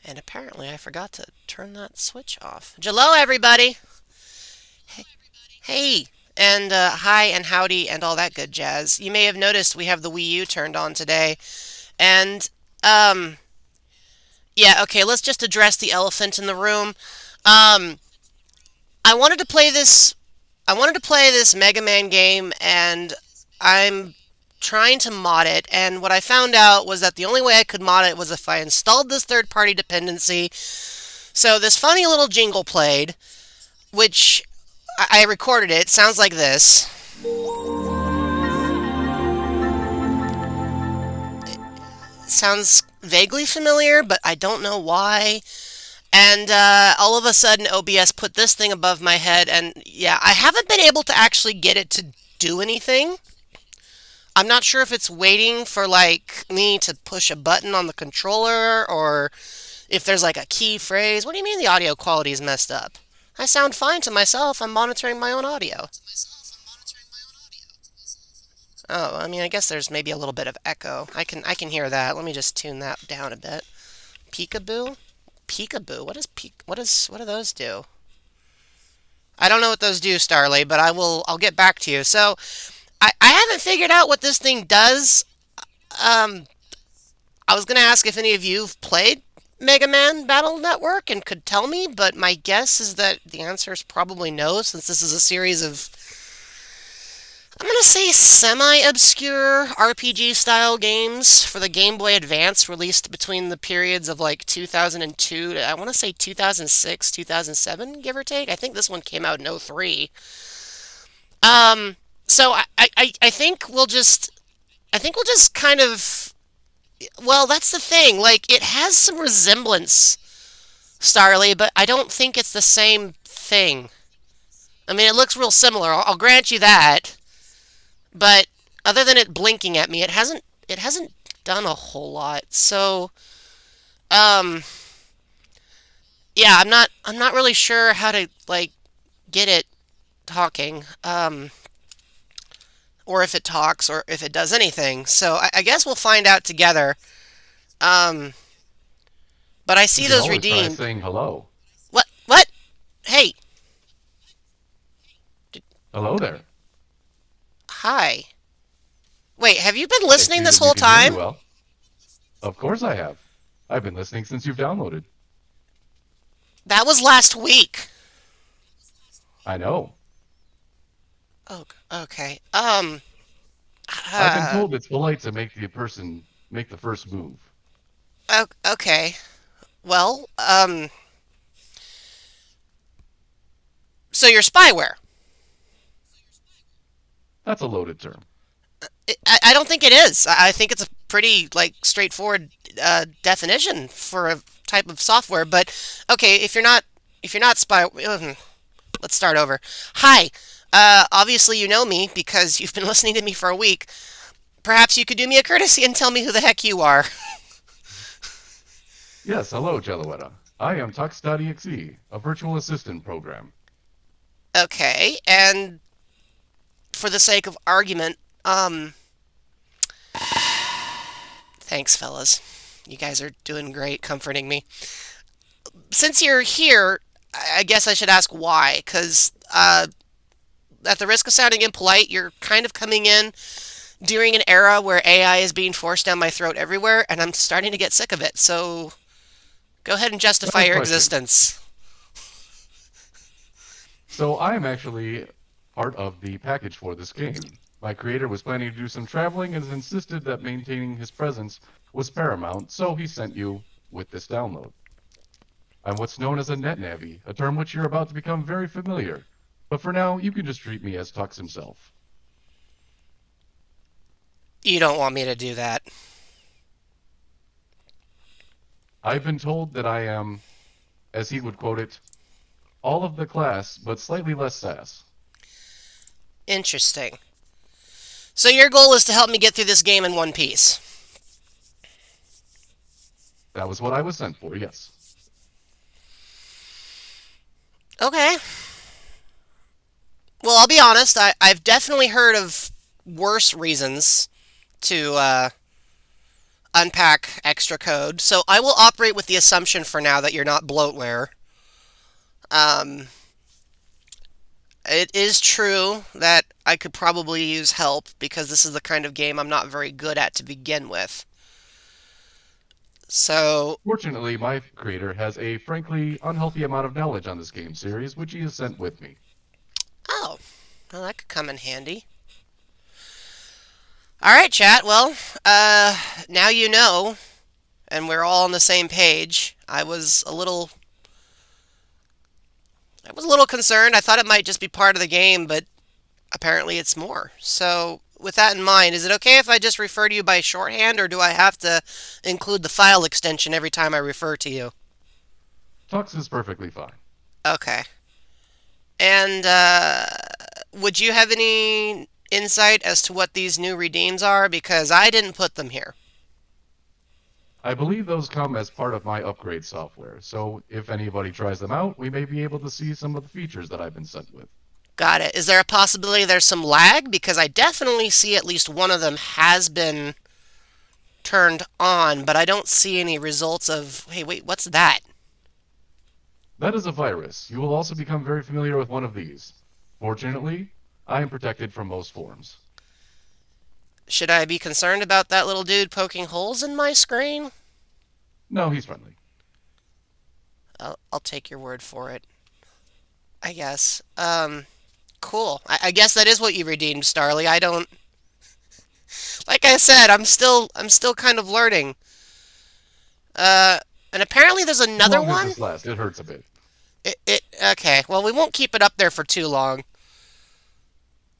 And apparently I forgot to turn that switch off. Hello, everybody! Hey! And hi and howdy and all that good jazz. You may have noticed we have the Wii U turned on today. And, um, yeah, okay, let's just address the elephant in the room. Um, I wanted to play this. I wanted to play this Mega Man game, and I'm trying to mod it. And what I found out was that the only way I could mod it was if I installed this third-party dependency. So this funny little jingle played, which I recorded it. It sounds like this. It sounds vaguely familiar, but I don't know why. And all of a sudden, OBS put this thing above my head, and yeah, I haven't been able to actually get it to do anything. I'm not sure if it's waiting for like me to push a button on the controller or if there's like a key phrase. What do you mean the audio quality is messed up? I sound fine to myself. I'm monitoring my own audio. Oh, I mean, I guess there's maybe a little bit of echo. I can hear that. Let me just tune that down a bit. Peekaboo? Peekaboo. What do those do? I don't know what those do, Starly, but I'll get back to you. So, I haven't figured out what this thing does. Um I was going to ask if any of you've played Mega Man Battle Network and could tell me, but my guess is that the answer is probably no, since this is a series of, I'm going to say, semi-obscure RPG-style games for the Game Boy Advance released between the periods of like 2002 to, I want to say 2006, 2007, give or take. I think this one came out in '03. Um, so I think we'll just kind of, well, that's the thing. Like, it has some resemblance, Starly, but I don't think it's the same thing. I mean, it looks real similar. I'll grant you that. But other than it blinking at me, it hasn't done a whole lot. So, um, yeah, I'm not really sure how to like get it talking. Or if it talks, or if it does anything. So I guess we'll find out together. Um, but I You see can those always try redeemed. saying hello. What? What? Hey, Hello there. hi. Wait, have you been I listening see this that you whole can hear me time? well. Of course I have. I've been listening since you've downloaded. That was last week. I know. Oh, okay. I've been Uh, told it's polite to make the person make the first move. okay. Well, so you're spyware. That's a loaded term. I don't think it is. I think it's a pretty like straightforward definition for a type of software. But okay, if you're not spy, let's start over. Hi. Obviously you know me because you've been listening to me for a week. Perhaps you could do me a courtesy and tell me who the heck you are. Yes, hello, Jelloetta. I am Tux.exe, a virtual assistant program. Okay, and for the sake of argument, thanks, fellas. You guys are doing great comforting me. Since you're here, I guess I should ask why. Because, at the risk of sounding impolite, you're kind of coming in during an era where AI is being forced down my throat everywhere, and I'm starting to get sick of it. So go ahead and justify Valid your question. existence. So I am actually part of the package for this game. My creator was planning to do some traveling and has insisted that maintaining his presence was paramount, so he sent you with this download. I'm what's known as a net navvy, a term which you're about to become very familiar. But for now, you can just treat me as Tux himself. You don't want me to do that. I've been told that I am, as he would quote it, all of the class, but slightly less sass. Interesting. So your goal is to help me get through this game in one piece. That was what I was sent for, yes. Okay. Well, I'll be honest. I've definitely heard of worse reasons to unpack extra code. So I will operate with the assumption for now that you're not bloatware. Um, it is true that I could probably use help because this is the kind of game I'm not very good at to begin with. So, Fortunately, my creator has a frankly unhealthy amount of knowledge on this game series, which he has sent with me. oh, well, that could come in handy. All right, chat. Well, now you know, and we're all on the same page. I was a little concerned. I thought it might just be part of the game, but apparently it's more. So, with that in mind, is it okay if I just refer to you by shorthand, or do I have to include the file extension every time I refer to you? Tux is perfectly fine. Okay. And would you have any insight as to what these new redeems are? Because I didn't put them here. I believe those come as part of my upgrade software, so if anybody tries them out, we may be able to see some of the features that I've been sent with. Got it. Is there a possibility there's some lag? Because I definitely see at least one of them has been turned on, but I don't see any results of. Hey, wait, what's that? That is a virus. You will also become very familiar with one of these. Fortunately, I am protected from most forms. Should I be concerned about that little dude poking holes in my screen? No, he's friendly. I'll take your word for it. I guess. Cool. I guess that is what you redeemed, Starly. I don't. Like I said, I'm still kind of learning. Uh, and apparently there's As another long as one. this lasts, it hurts a bit. Okay. Well, we won't keep it up there for too long.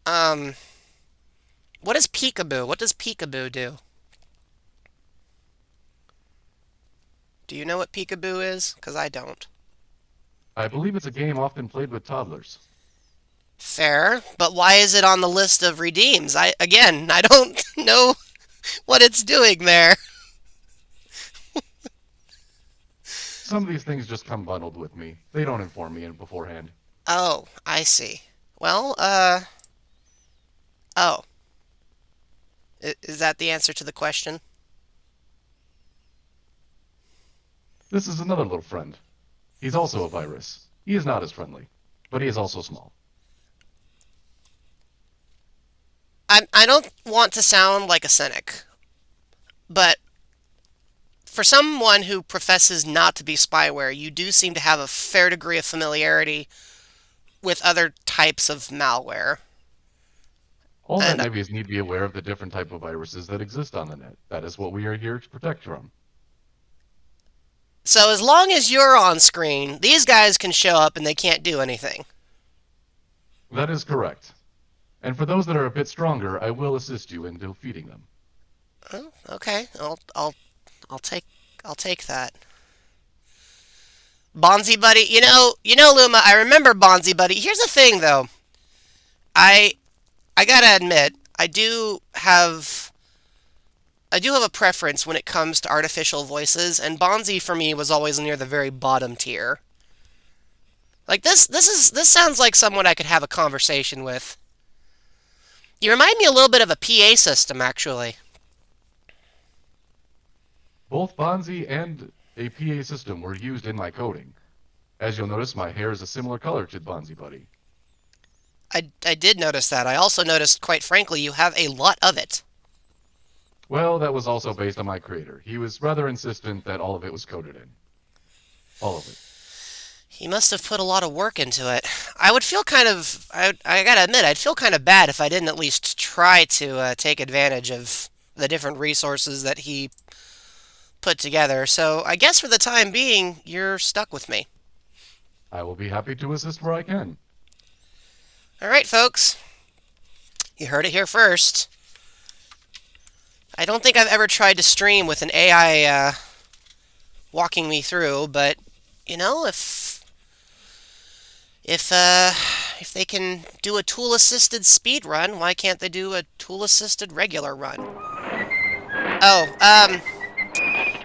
Um, what is peekaboo? What does peekaboo do? Do you know what peekaboo is? Because I don't. I believe it's a game often played with toddlers. Fair, but why is it on the list of redeems? I don't know what it's doing there. Some of these things just come bundled with me. They don't inform me beforehand. Oh, I see. Well, oh, is that the answer to the question? This is another little friend. He's also a virus. He is not as friendly, but he is also small. I don't want to sound like a cynic, but for someone who professes not to be spyware, you do seem to have a fair degree of familiarity with other types of malware. All net And navies need to be aware of the different type of viruses that exist on the net. That is what we are here to protect from. so, as long as you're on screen, these guys can show up and they can't do anything. That is correct. And for those that are a bit stronger, I will assist you in defeating them. Oh, okay, I'll take I'll take that. Bonzi Buddy, Luma. I remember Bonzi Buddy. Here's the thing, though. I I gotta admit, I do have a preference when it comes to artificial voices, and Bonzi for me was always near the very bottom tier. Like this sounds like someone I could have a conversation with. You remind me a little bit of a PA system, actually. Both Bonzi and a PA system were used in my coding. As you'll notice, my hair is a similar color to Bonzi Buddy. I did notice that. I also noticed, quite frankly, you have a lot of it. Well, that was also based on my creator. He was rather insistent that all of it was coded in. All of it. He must have put a lot of work into it. I would feel kind of. I gotta admit, I'd feel kind of bad if I didn't at least try to take advantage of the different resources that he put together. So I guess for the time being, you're stuck with me. I will be happy to assist where I can. Alright, folks. You heard it here first. I don't think I've ever tried to stream with an AI walking me through, but if they can do a tool-assisted speed run, why can't they do a tool-assisted regular run? Oh,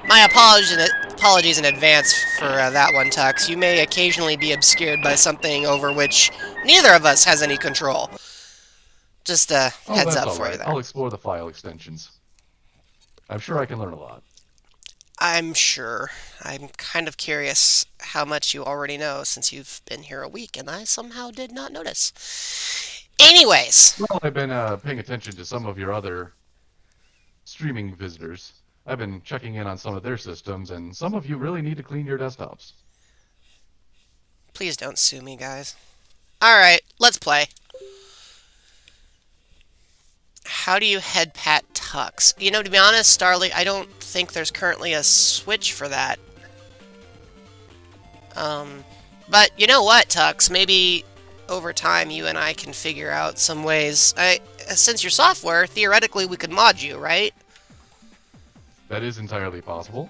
my apologies in advance for that one, Tux. You may occasionally be obscured by something over which neither of us has any control. Just a Oh, heads that's up all for you right. there. I'll explore the file extensions. I'm sure I can learn a lot. I'm sure. I'm kind of curious how much you already know since you've been here a week, and I somehow did not notice. Anyways, Well, I've been paying attention to some of your other streaming visitors. I've been checking in on some of their systems, and some of you really need to clean your desktops. please don't sue me, guys. Alright, let's play. How do you head pat Tux? To be honest, Starly, I don't think there's currently a switch for that. But you know what, Tux? Maybe over time you and I can figure out some ways. Since you're software, theoretically we could mod you, right? That is entirely possible.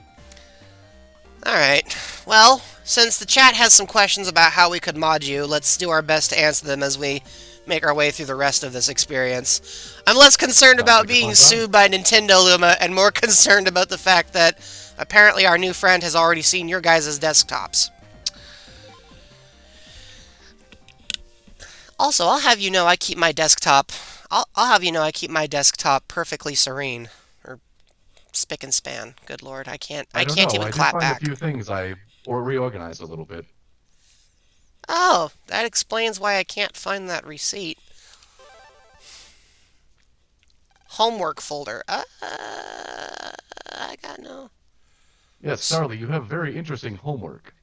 Alright. Well, since the chat has some questions about how we could mod you, let's do our best to answer them as we make our way through the rest of this experience. I'm less concerned Sounds about like a being fun time. sued by Nintendo Luma and more concerned about the fact that apparently our new friend has already seen your guys' desktops. Also, I'll have you know I keep my desktop... I'll have you know I keep my desktop perfectly serene. Or spick and span. Good lord, I can't I don't know. even I did clap find a back. few things or reorganized a little bit. Oh, that explains why I can't find that receipt. Homework folder. I got no... Yes, Starly, you have very interesting homework.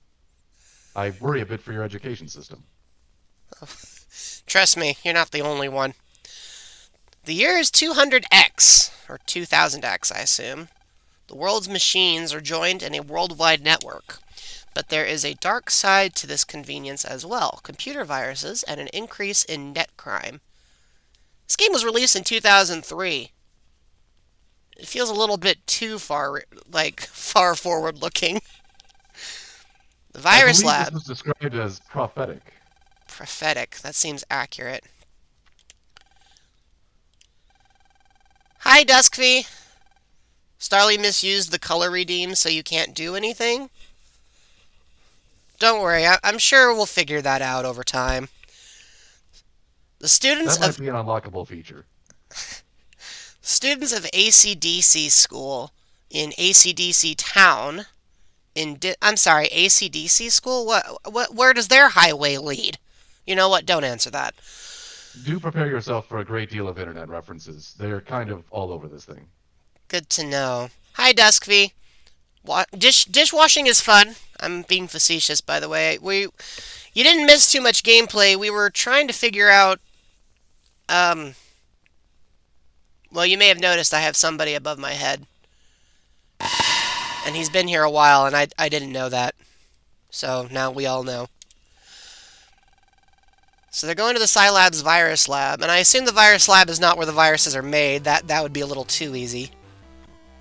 I worry a bit for your education system. Trust me, you're not the only one. The year is 200X, or 2000X, I assume. The world's machines are joined in a worldwide network. But there is a dark side to this convenience as well. Computer viruses and an increase in net crime. This game was released in 2003. It feels a little bit too far forward looking. The I virus believe this lab. was described as prophetic. Prophetic. That seems accurate. Hi, Duskfy. Starly misused the color redeem so you can't do anything? Don't worry, I'm sure we'll figure that out over time. The That might be an unlockable feature. students of ACDC school in ACDC town I'm sorry, ACDC school? Where does their highway lead? You know what? Don't answer that. Do prepare yourself for a great deal of internet references. They're kind of all over this thing. Good to know. Hi, Duskfy. Dishwashing is fun. I'm being facetious, by the way. You didn't miss too much gameplay. We were trying to figure out. Um, well, you may have noticed I have somebody above my head, and he's been here a while, and I didn't know that. So now we all know. So they're going to the Scilab's virus lab, and I assume the virus lab is not where the viruses are made. That would be a little too easy.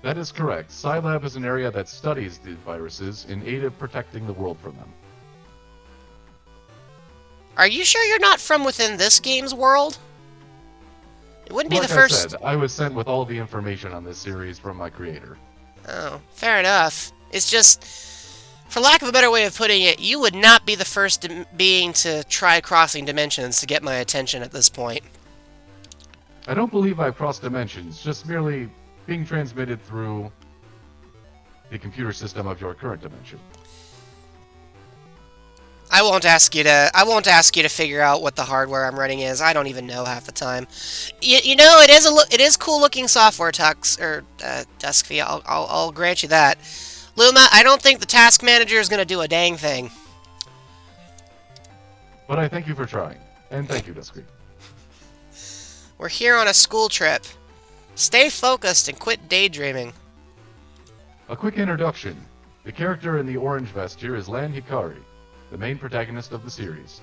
That is correct. Scilab is an area that studies the viruses in aid of protecting the world from them. Are you sure you're not from within this game's world? It wouldn't be Like the I first. said, I was sent with all the information on this series from my creator. Oh, fair enough. It's just, for lack of a better way of putting it, you would not be the first being to try crossing dimensions to get my attention at this point. I don't believe I've crossed dimensions, just merely being transmitted through the computer system of your current dimension. I won't ask you to figure out what the hardware I'm running is. I don't even know half the time. You know, it is cool looking software, Duskfy. I'll grant you that. Luma, I don't think the task manager is going to do a dang thing. But I thank you for trying, and thank you, Dusky. We're here on a school trip. Stay focused and quit daydreaming. A quick introduction. The character in the orange vest here is Lan Hikari, the main protagonist of the series.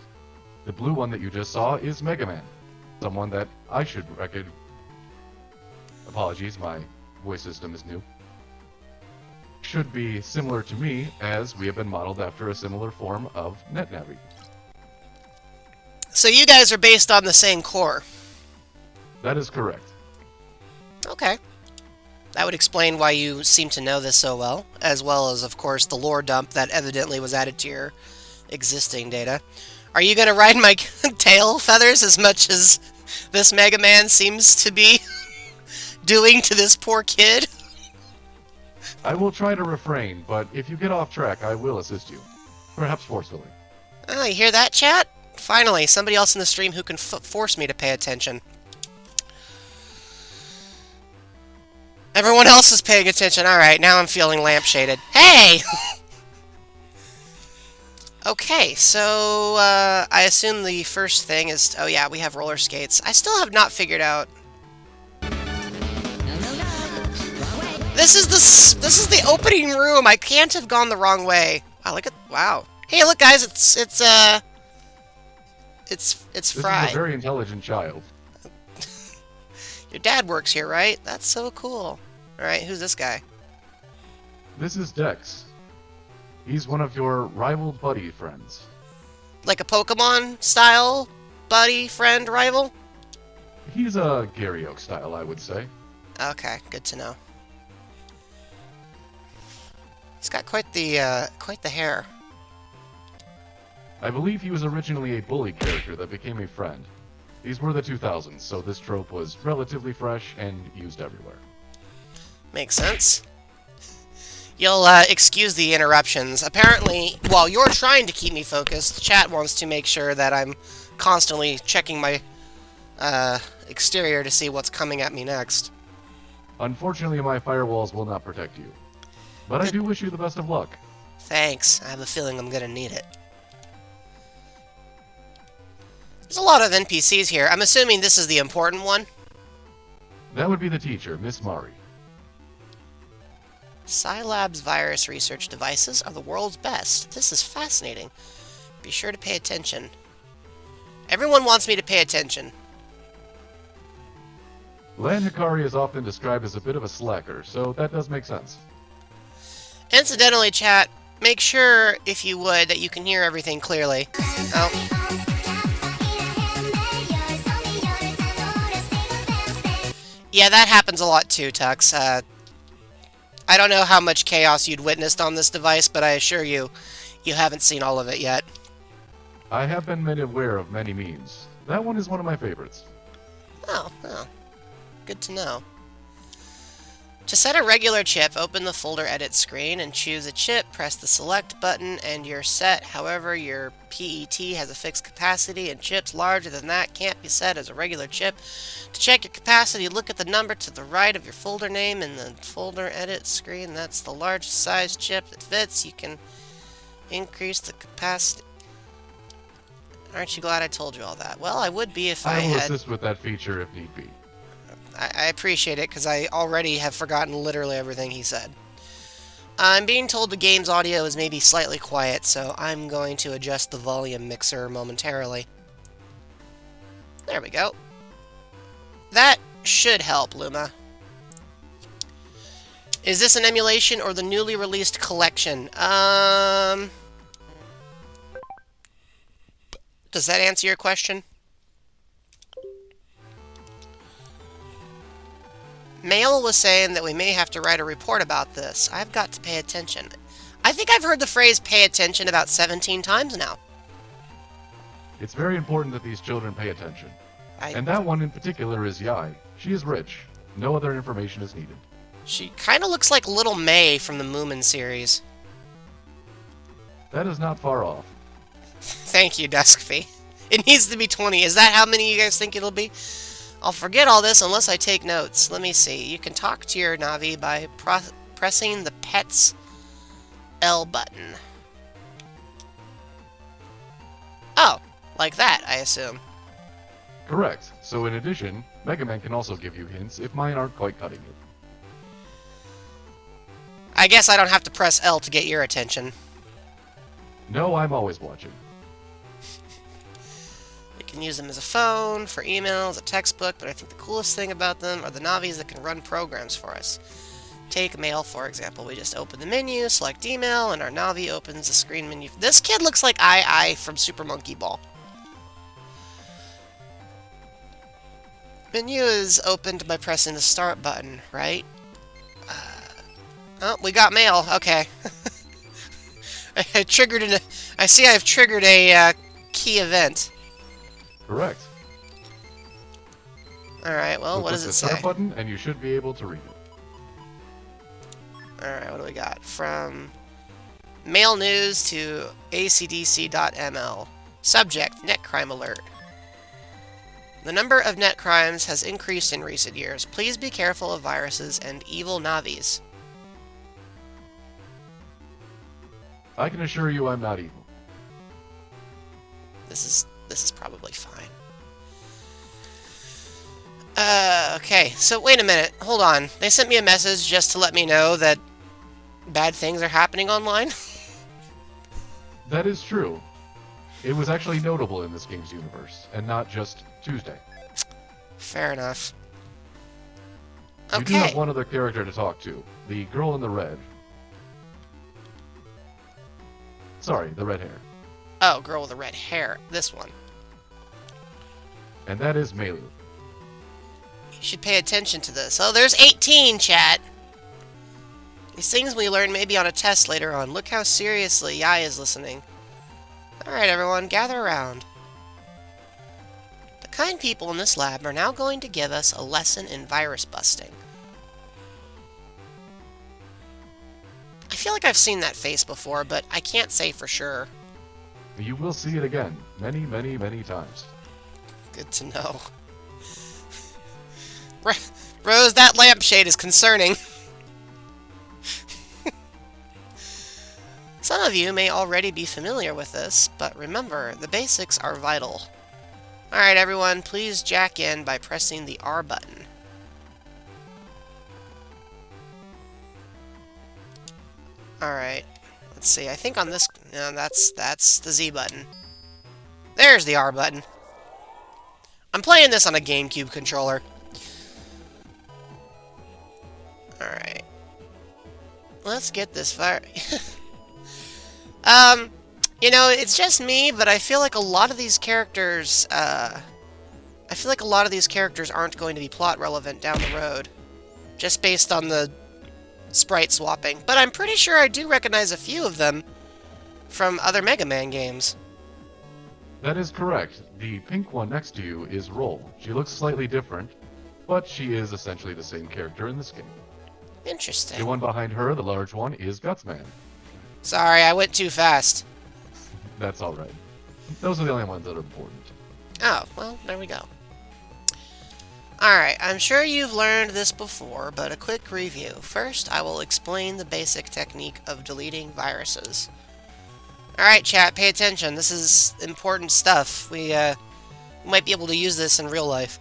The blue one that you just saw is MegaMay, someone that I should reckon. Apologies, my voice system is new. Should be similar to me, as we have been modeled after a similar form of NetNavi. So you guys are based on the same core. That is correct. Okay. That would explain why you seem to know this so well as, of course, the lore dump that evidently was added to your existing data. Are you going to ride my tail feathers as much as this Mega Man seems to be doing to this poor kid? I will try to refrain, but if you get off track, I will assist you. Perhaps forcefully. Oh, you hear that, chat? Finally, somebody else in the stream who can force me to pay attention. Everyone else is paying attention. Alright, now I'm feeling lampshaded. Hey! Okay, so, I assume the first thing is... Oh yeah, we have roller skates. I still have not figured out... This is the opening room! I can't have gone the wrong way. Wow, look at... Wow. Hey, look, guys, it's Fry. This is a very intelligent child. Your dad works here, right? That's so cool. Alright, who's this guy? This is Dex. He's one of your rival buddy friends. Like a Pokemon-style buddy, friend, rival? He's a Gary Oak style, I would say. Okay, good to know. He's got quite the hair. I believe he was originally a bully character that became a friend. These were the 2000s, so this trope was relatively fresh and used everywhere. Makes sense. You'll excuse the interruptions. Apparently, while you're trying to keep me focused, the chat wants to make sure that I'm constantly checking my exterior to see what's coming at me next. Unfortunately, my firewalls will not protect you. But I do wish you the best of luck. Thanks. I have a feeling I'm gonna need it. There's a lot of NPCs here. I'm assuming this is the important one. That would be the teacher, Miss Mari. Scilab's virus research devices are the world's best. This is fascinating. Be sure to pay attention. Everyone wants me to pay attention. Lan Hikari is often described as a bit of a slacker, so that does make sense. Incidentally, chat, make sure, if you would, that you can hear everything clearly. Oh. Yeah, that happens a lot too, Tux. I don't know how much chaos you'd witnessed on this device, but I assure you, you haven't seen all of it yet. I have been made aware of many memes. That one is one of my favorites. Oh, well. Good to know. To set a regular chip, open the folder edit screen and choose a chip, press the select button, and you're set. However, your PET has a fixed capacity, and chips larger than that can't be set as a regular chip. To check your capacity, look at the number to the right of your folder name in the folder edit screen. That's the largest size chip that fits. You can increase the capacity. Aren't you glad I told you all that? Well, I would be if I I will had... assist with that feature if need be. I appreciate it, because I already have forgotten literally everything he said. I'm being told the game's audio is maybe slightly quiet, so I'm going to adjust the volume mixer momentarily. There we go. That should help, Luma. Is this an emulation or the newly released collection? Does that answer your question? Mail was saying that we may have to write a report about this. I've got to pay attention. I think I've heard the phrase pay attention about 17 times now. It's very important that these children pay attention. I, And that one in particular is Yai. She is rich. No other information is needed. She kind of looks like Little May from the Moomin series. That is not far off. Thank you, Duskfee. It needs to be 20. Is that how many you guys think it'll be? I'll forget all this unless I take notes. Let me see. You can talk to your Navi by pressing the pet's L button. Oh, like that, I assume. Correct. So in addition, MegaMay can also give you hints if mine aren't quite cutting it. I guess I don't have to press L to get your attention. No, I'm always watching. You can use them as a phone, for emails, a textbook, but I think the coolest thing about them are the Navis that can run programs for us. Take mail, for example. We just open the menu, select email, and our Navi opens the screen menu. This kid looks like I from Super Monkey Ball. Menu is opened by pressing the start button, right? Oh, we got mail. Okay. I triggered an... I see I've triggered a key event. Correct. Alright, well, what does it the say? start button, and you should be able to read it. Alright, what do we got? From mail news to acdc.ml. Subject, net crime alert. The number of net crimes has increased in recent years. Please be careful of viruses and evil Navis. I can assure you I'm not evil. This is probably fine. Okay, so wait a minute. Hold on. They sent me a message just to let me know that bad things are happening online? That is true. It was actually notable in this game's universe, and not just Tuesday. Fair enough. You do Okay. have one other character to talk to. The girl in the red. Sorry, the red hair. Oh, girl with the red hair. This one. And that is Melu. You should pay attention to this. Oh, there's 18, chat! These things we learn maybe on a test later on. Look how seriously Yai is listening. Alright, everyone, gather around. The kind people in this lab are now going to give us a lesson in virus busting. I feel like I've seen that face before, but I can't say for sure. You will see it again, many, many, many times. Good to know. Rose, that lampshade is concerning. Some of you may already be familiar with this, but remember, the basics are vital. Alright everyone, please jack in by pressing the R button. Alright, let's see, I think on this... No, that's the Z button. There's the R button. I'm playing this on a GameCube controller. Alright. Let's get this fire... you know, it's just me, but I feel like a lot of these characters, aren't going to be plot relevant down the road. Just based on the sprite swapping. But I'm pretty sure I do recognize a few of them from other Mega Man games. That is correct. The pink one next to you is Roll. She looks slightly different, but she is essentially the same character in this game. The Interesting. one behind her, the large one, is Gutsman. Sorry, I went too fast. That's alright. Those are the only ones that are important. Oh, well, there we go. Alright, I'm sure you've learned this before, but a quick review. First, I will explain the basic technique of deleting viruses. Alright, chat, pay attention. This is important stuff. We might be able to use this in real life.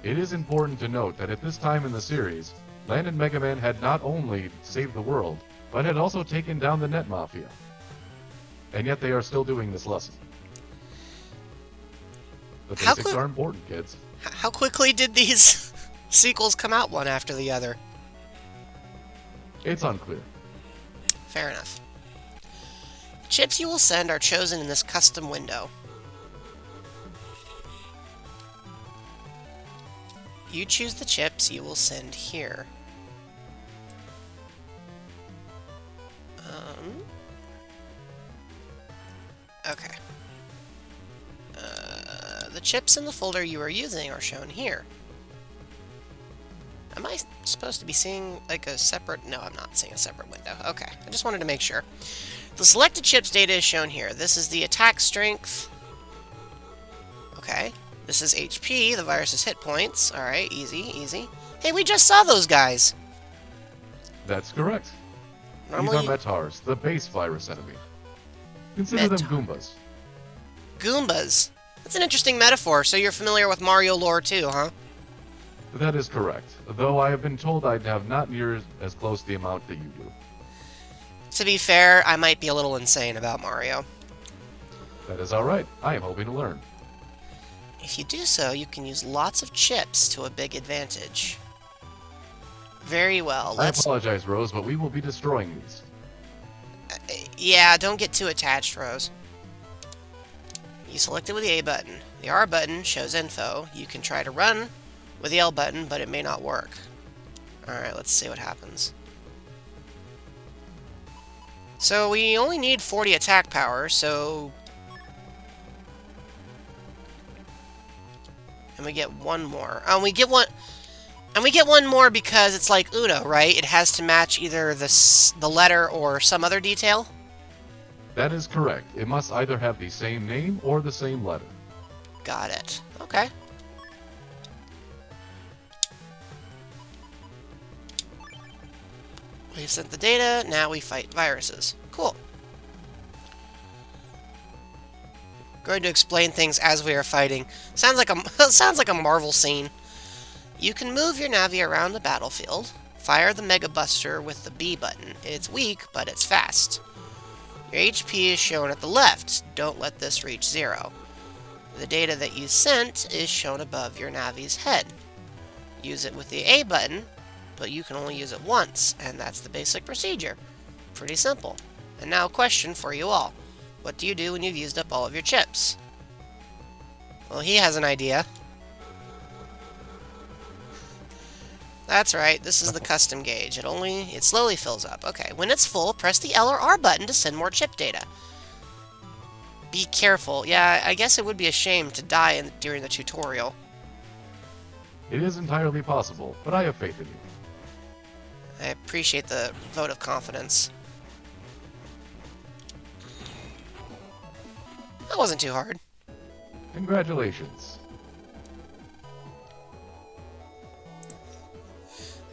It is important to note that at this time in the series, Land and Mega Man had not only saved the world, but had also taken down the Net Mafia. And yet they are still doing this lesson. The basics are important, kids. How quickly did these sequels come out one after the other? It's unclear. Fair enough. Chips you will send are chosen in this custom window. You choose the chips you will send here. Okay. The chips in the folder you are using are shown here. Am I supposed to be seeing like a separate... No, I'm not seeing a separate window. Okay, I just wanted to make sure. The selected chips data is shown here. This is the attack strength. Okay. This is HP, the virus's hit points. Alright, easy, easy. Hey, we just saw those guys! That's correct. Normally, These are Metars, the base virus enemy. Consider them Goombas. Goombas. That's an interesting metaphor, so you're familiar with Mario lore too, huh? That is correct, though I have been told I'd have not near as close the amount that you do. To be fair, I might be a little insane about Mario. That is alright, I am hoping to learn. If you do so, you can use lots of chips to a big advantage. Very well, I apologize, Rose, but we will be destroying these. Yeah, don't get too attached, Rose. You selected with the A button. The R button shows info. You can try to run with the L button, but it may not work. Alright, let's see what happens. So we only need 40 attack power, so... And we get one more. We get one... And we get one more because it's like Uno, right? It has to match either the letter or some other detail? That is correct. It must either have the same name or the same letter. Got it. Okay. We've sent the data, now we fight viruses. Cool. Going to explain things as we are fighting. Sounds like a Marvel scene. You can move your Navi around the battlefield. Fire the Mega Buster with the B button. It's weak, but it's fast. Your HP is shown at the left. Don't let this reach 0. The data that you sent is shown above your Navi's head. Use it with the A button, but you can only use it once, and that's the basic procedure. Pretty simple. And now a question for you all. What do you do when you've used up all of your chips? Well, he has an idea. That's right, this is the custom gauge. It slowly fills up. Okay, when it's full, press the L or R button to send more chip data. Be careful. Yeah, I guess it would be a shame to die during the tutorial. It is entirely possible, but I have faith in you. I appreciate the vote of confidence. That wasn't too hard. Congratulations.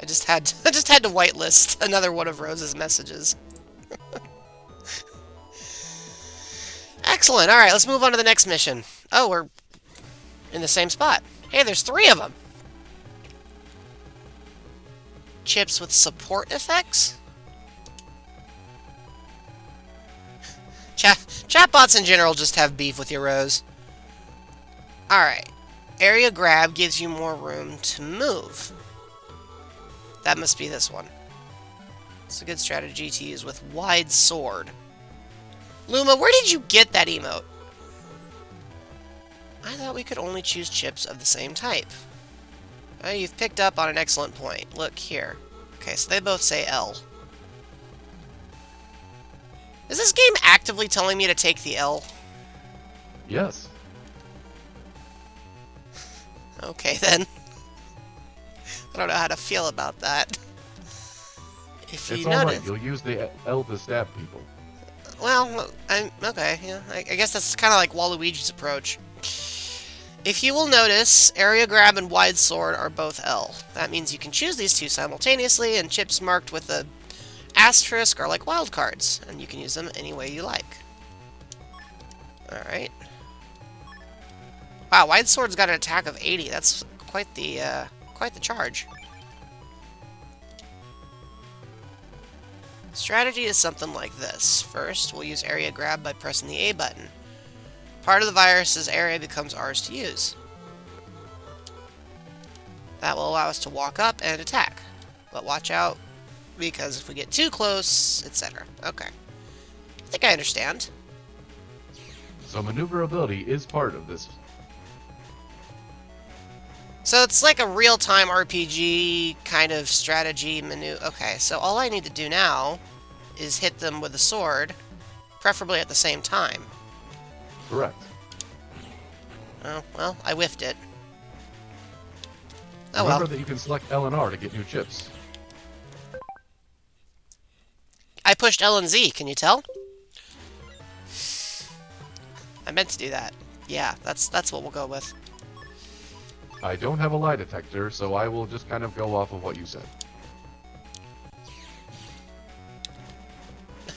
I just had to whitelist another one of Rose's messages. Excellent. All right, let's move on to the next mission. Oh, we're in the same spot. Hey, there's 3 of them. Chips with support effects? Chatbots in general just have beef with you, Rose. Alright. Area grab gives you more room to move. That must be this one. It's a good strategy to use with wide sword. Luma, where did you get that emote? I thought we could only choose chips of the same type. Oh, you've picked up on an excellent point. Look here. Okay, so they both say L. Is this game actively telling me to take the L? Yes. Okay, then. I don't know how to feel about that. If you It's alright, notice... you'll use the L to stab people. Well, I'm... Okay, yeah. I guess that's kind of like Waluigi's approach. If you will notice, Area Grab and Wide Sword are both L. That means you can choose these two simultaneously, and chips marked with a asterisk are like wildcards, and you can use them any way you like. Alright. Wow, Wide Sword's got an attack of 80. That's quite the charge. Strategy is something like this. First, we'll use Area Grab by pressing the A button. Part of the virus's area becomes ours to use. That will allow us to walk up and attack. But watch out, because if we get too close, etc. Okay. I think I understand. So maneuverability is part of this. So it's like a real-time RPG kind of strategy menu. Okay, so all I need to do now is hit them with a sword, preferably at the same time. Correct. Oh, well, I whiffed it. Oh Remember well. that you can select L and R to get new chips. I pushed L and Z, can you tell? I meant to do that. Yeah, that's what we'll go with. I don't have a lie detector, so I will just kind of go off of what you said.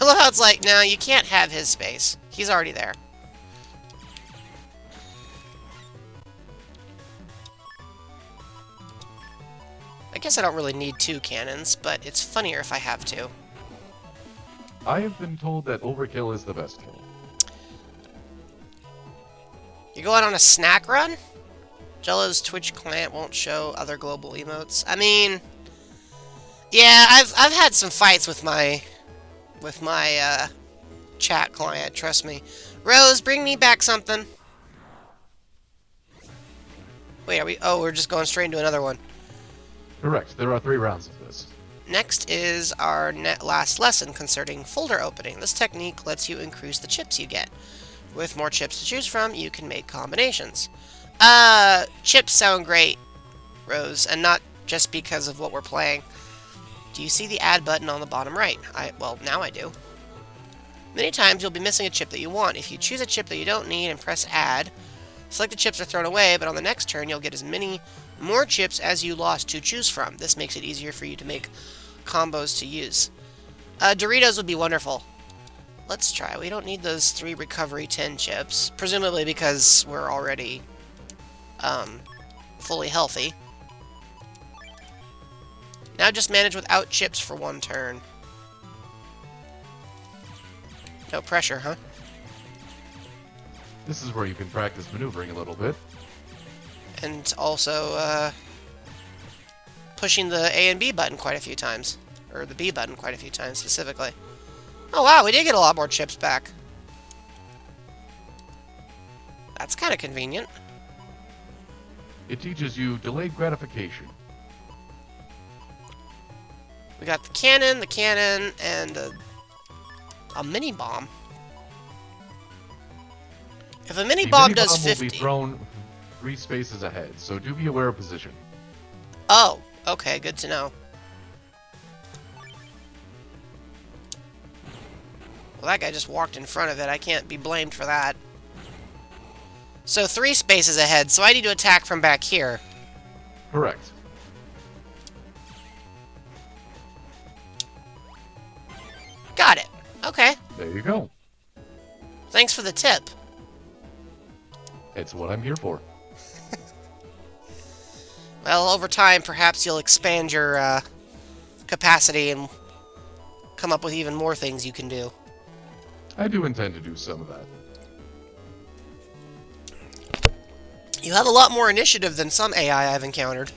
I love how it's like, no, you can't have his space. He's already there. I guess I don't really need two cannons, but it's funnier if I have two. I have been told that overkill is the best kill. You going on a snack run? Jello's Twitch client won't show other global emotes. I mean, yeah, I've had some fights with my chat client. Trust me. Rose, bring me back something. Wait, are we? Oh, we're just going straight into another one. Correct. There are 3 rounds of this. Next is our last lesson concerning folder opening. This technique lets you increase the chips you get. With more chips to choose from, you can make combinations. Chips sound great, Rose, and not just because of what we're playing. Do you see the add button on the bottom right? Well, now I do. Many times you'll be missing a chip that you want. If you choose a chip that you don't need and press add, selected chips are thrown away, but on the next turn you'll get as many more chips as you lost to choose from. This makes it easier for you to make combos to use. Doritos would be wonderful. Let's try. We don't need those 3 recovery 10 chips, presumably because we're already fully healthy. Now just manage without chips for 1 turn. No pressure, huh? This is where you can practice maneuvering a little bit. And also, pushing the A and B button quite a few times. Or the B button quite a few times, specifically. Oh wow, we did get a lot more chips back. That's kind of convenient. It teaches you delayed gratification. We got the cannon, and a mini bomb. If a mini bomb does 50... will be thrown 3 spaces ahead, so do be aware of position. Oh, okay, good to know. Well, that guy just walked in front of it. I can't be blamed for that. So 3 spaces ahead, so I need to attack from back here. Correct. Got it. Okay. There you go. Thanks for the tip. It's what I'm here for. Well, over time, perhaps you'll expand your capacity and come up with even more things you can do. I do intend to do some of that. You have a lot more initiative than some AI I've encountered.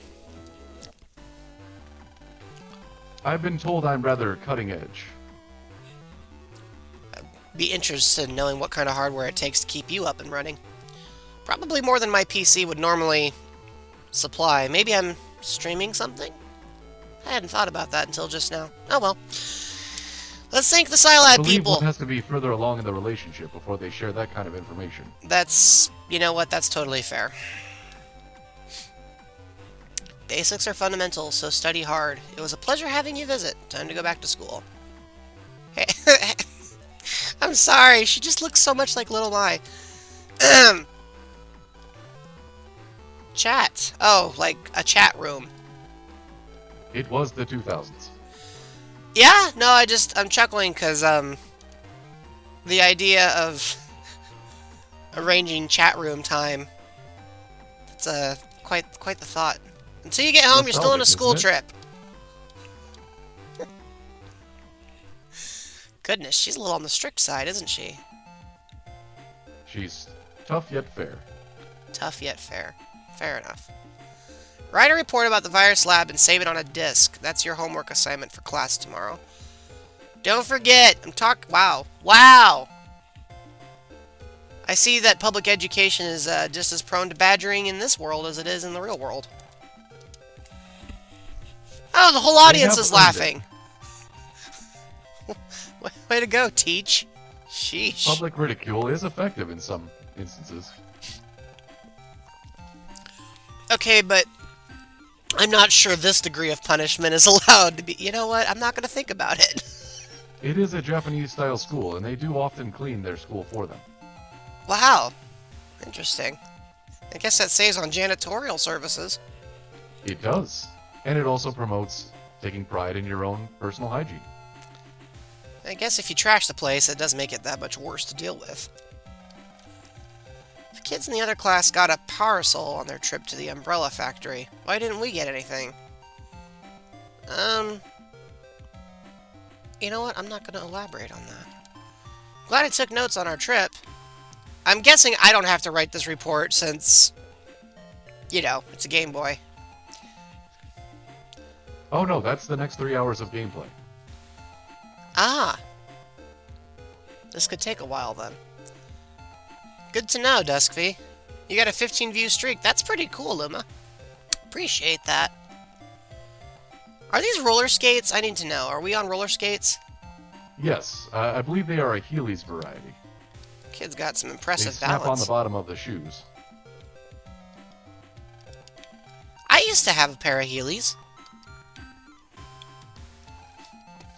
I've been told I'm rather cutting edge. I'd be interested in knowing what kind of hardware it takes to keep you up and running. Probably more than my PC would normally supply. Maybe I'm streaming something? I hadn't thought about that until just now. Oh well. Let's thank the I Scilab believe people. one has to be further along in the relationship before they share that kind of information. That's... you know what? That's totally fair. Basics are fundamental, so study hard. It was a pleasure having you visit. Time to go back to school. Hey, I'm sorry. She just looks so much like Little My. Chat. Oh, like a chat room. It was the 2000s. Yeah, no, I'm chuckling because, the idea of arranging chat room time, it's, quite the thought. Until you get home, you're still on a school trip. Goodness, she's a little on the strict side, isn't she? She's tough yet fair. Tough yet fair. Fair enough. Write a report about the virus lab and save it on a disk. That's your homework assignment for class tomorrow. Don't forget, wow. Wow! I see that public education is just as prone to badgering in this world as it is in the real world. Oh, the whole audience is laughing. Way to go, Teach. Sheesh. Public ridicule is effective in some instances. Okay, but I'm not sure this degree of punishment is allowed to be... You know what? I'm not going to think about it. It is a Japanese-style school, and they do often clean their school for them. Wow. Interesting. I guess that saves on janitorial services. It does. And it also promotes taking pride in your own personal hygiene. I guess if you trash the place, it does make it that much worse to deal with. The kids in the other class got a parcel on their trip to the umbrella factory. Why didn't we get anything? You know what? I'm not going to elaborate on that. Glad I took notes on our trip. I'm guessing I don't have to write this report since, you know, it's a Game Boy. Oh no, that's the next 3 hours of gameplay. Ah. This could take a while then. Good to know, Duskvy. You got a 15-view streak. That's pretty cool, Luma. Appreciate that. Are these roller skates? I need to know. Are we on roller skates? Yes, I believe they are a Heelys variety. Kid's got some They impressive snap balance. on the bottom of the shoes. I used to have a pair of Heelys.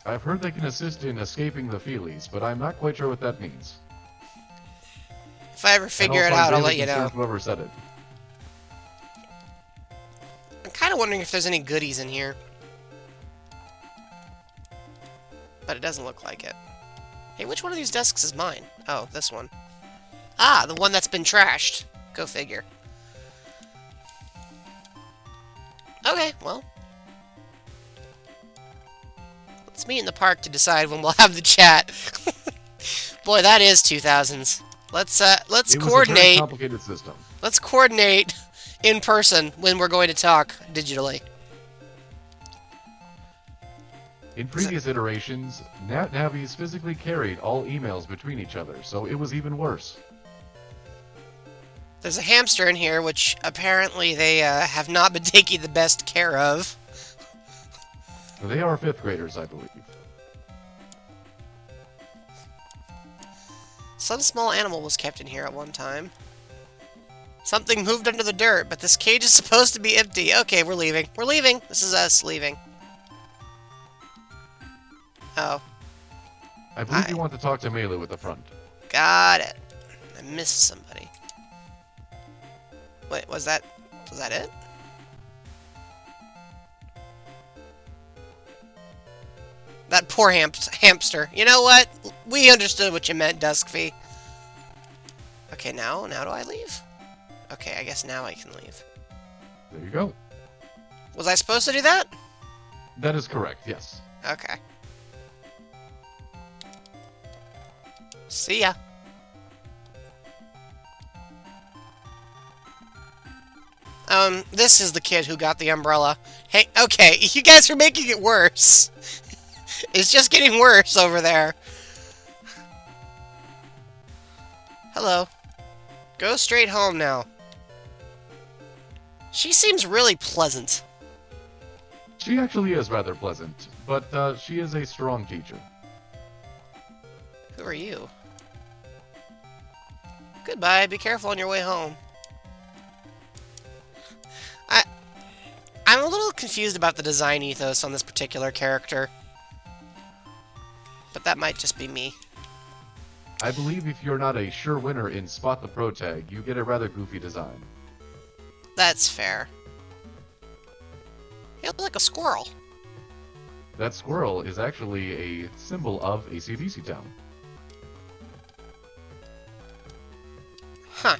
I've heard they can assist in escaping the feelies, but I'm not quite sure what that means. If I ever figure it out, I'll let you know. Whoever said it. I'm kind of wondering if there's any goodies in here. But it doesn't look like it. Hey, which one of these desks is mine? Oh, this one. Ah, the one that's been trashed. Go figure. Okay, well. Let's meet in the park to decide when we'll have the chat. Boy, that is 2000s. Let's It was coordinate. a very complicated system. Let's coordinate in person when we're going to talk digitally. In previous iterations, NatNavis physically carried all emails between each other, so it was even worse. There's a hamster in here, which apparently they have not been taking the best care of. They are 5th graders, I believe. Some small animal was kept in here at one time. Something moved under the dirt, but this cage is supposed to be empty. Okay, we're leaving. We're leaving. This is us leaving. Oh. I believe you want to talk to Melu at the front. Got it. I missed somebody. Wait, was that it? That poor hamster. You know what? We understood what you meant, Duskfy. Okay, now do I leave? Okay, I guess now I can leave. There you go. Was I supposed to do that? That is correct, yes. Okay. See ya. This is the kid who got the umbrella. Hey, okay, you guys are making it worse. It's just getting worse over there. Hello. Go straight home now. She seems really pleasant. She actually is rather pleasant, but she is a strong teacher. Who are you? I'm a little confused about the design ethos on this particular character. But that might just be me. I believe if you're not a sure winner in Spot the Pro Tag, you get a rather goofy design. That's fair. He looks like a squirrel. That squirrel is actually a symbol of AC/DC Town. Huh.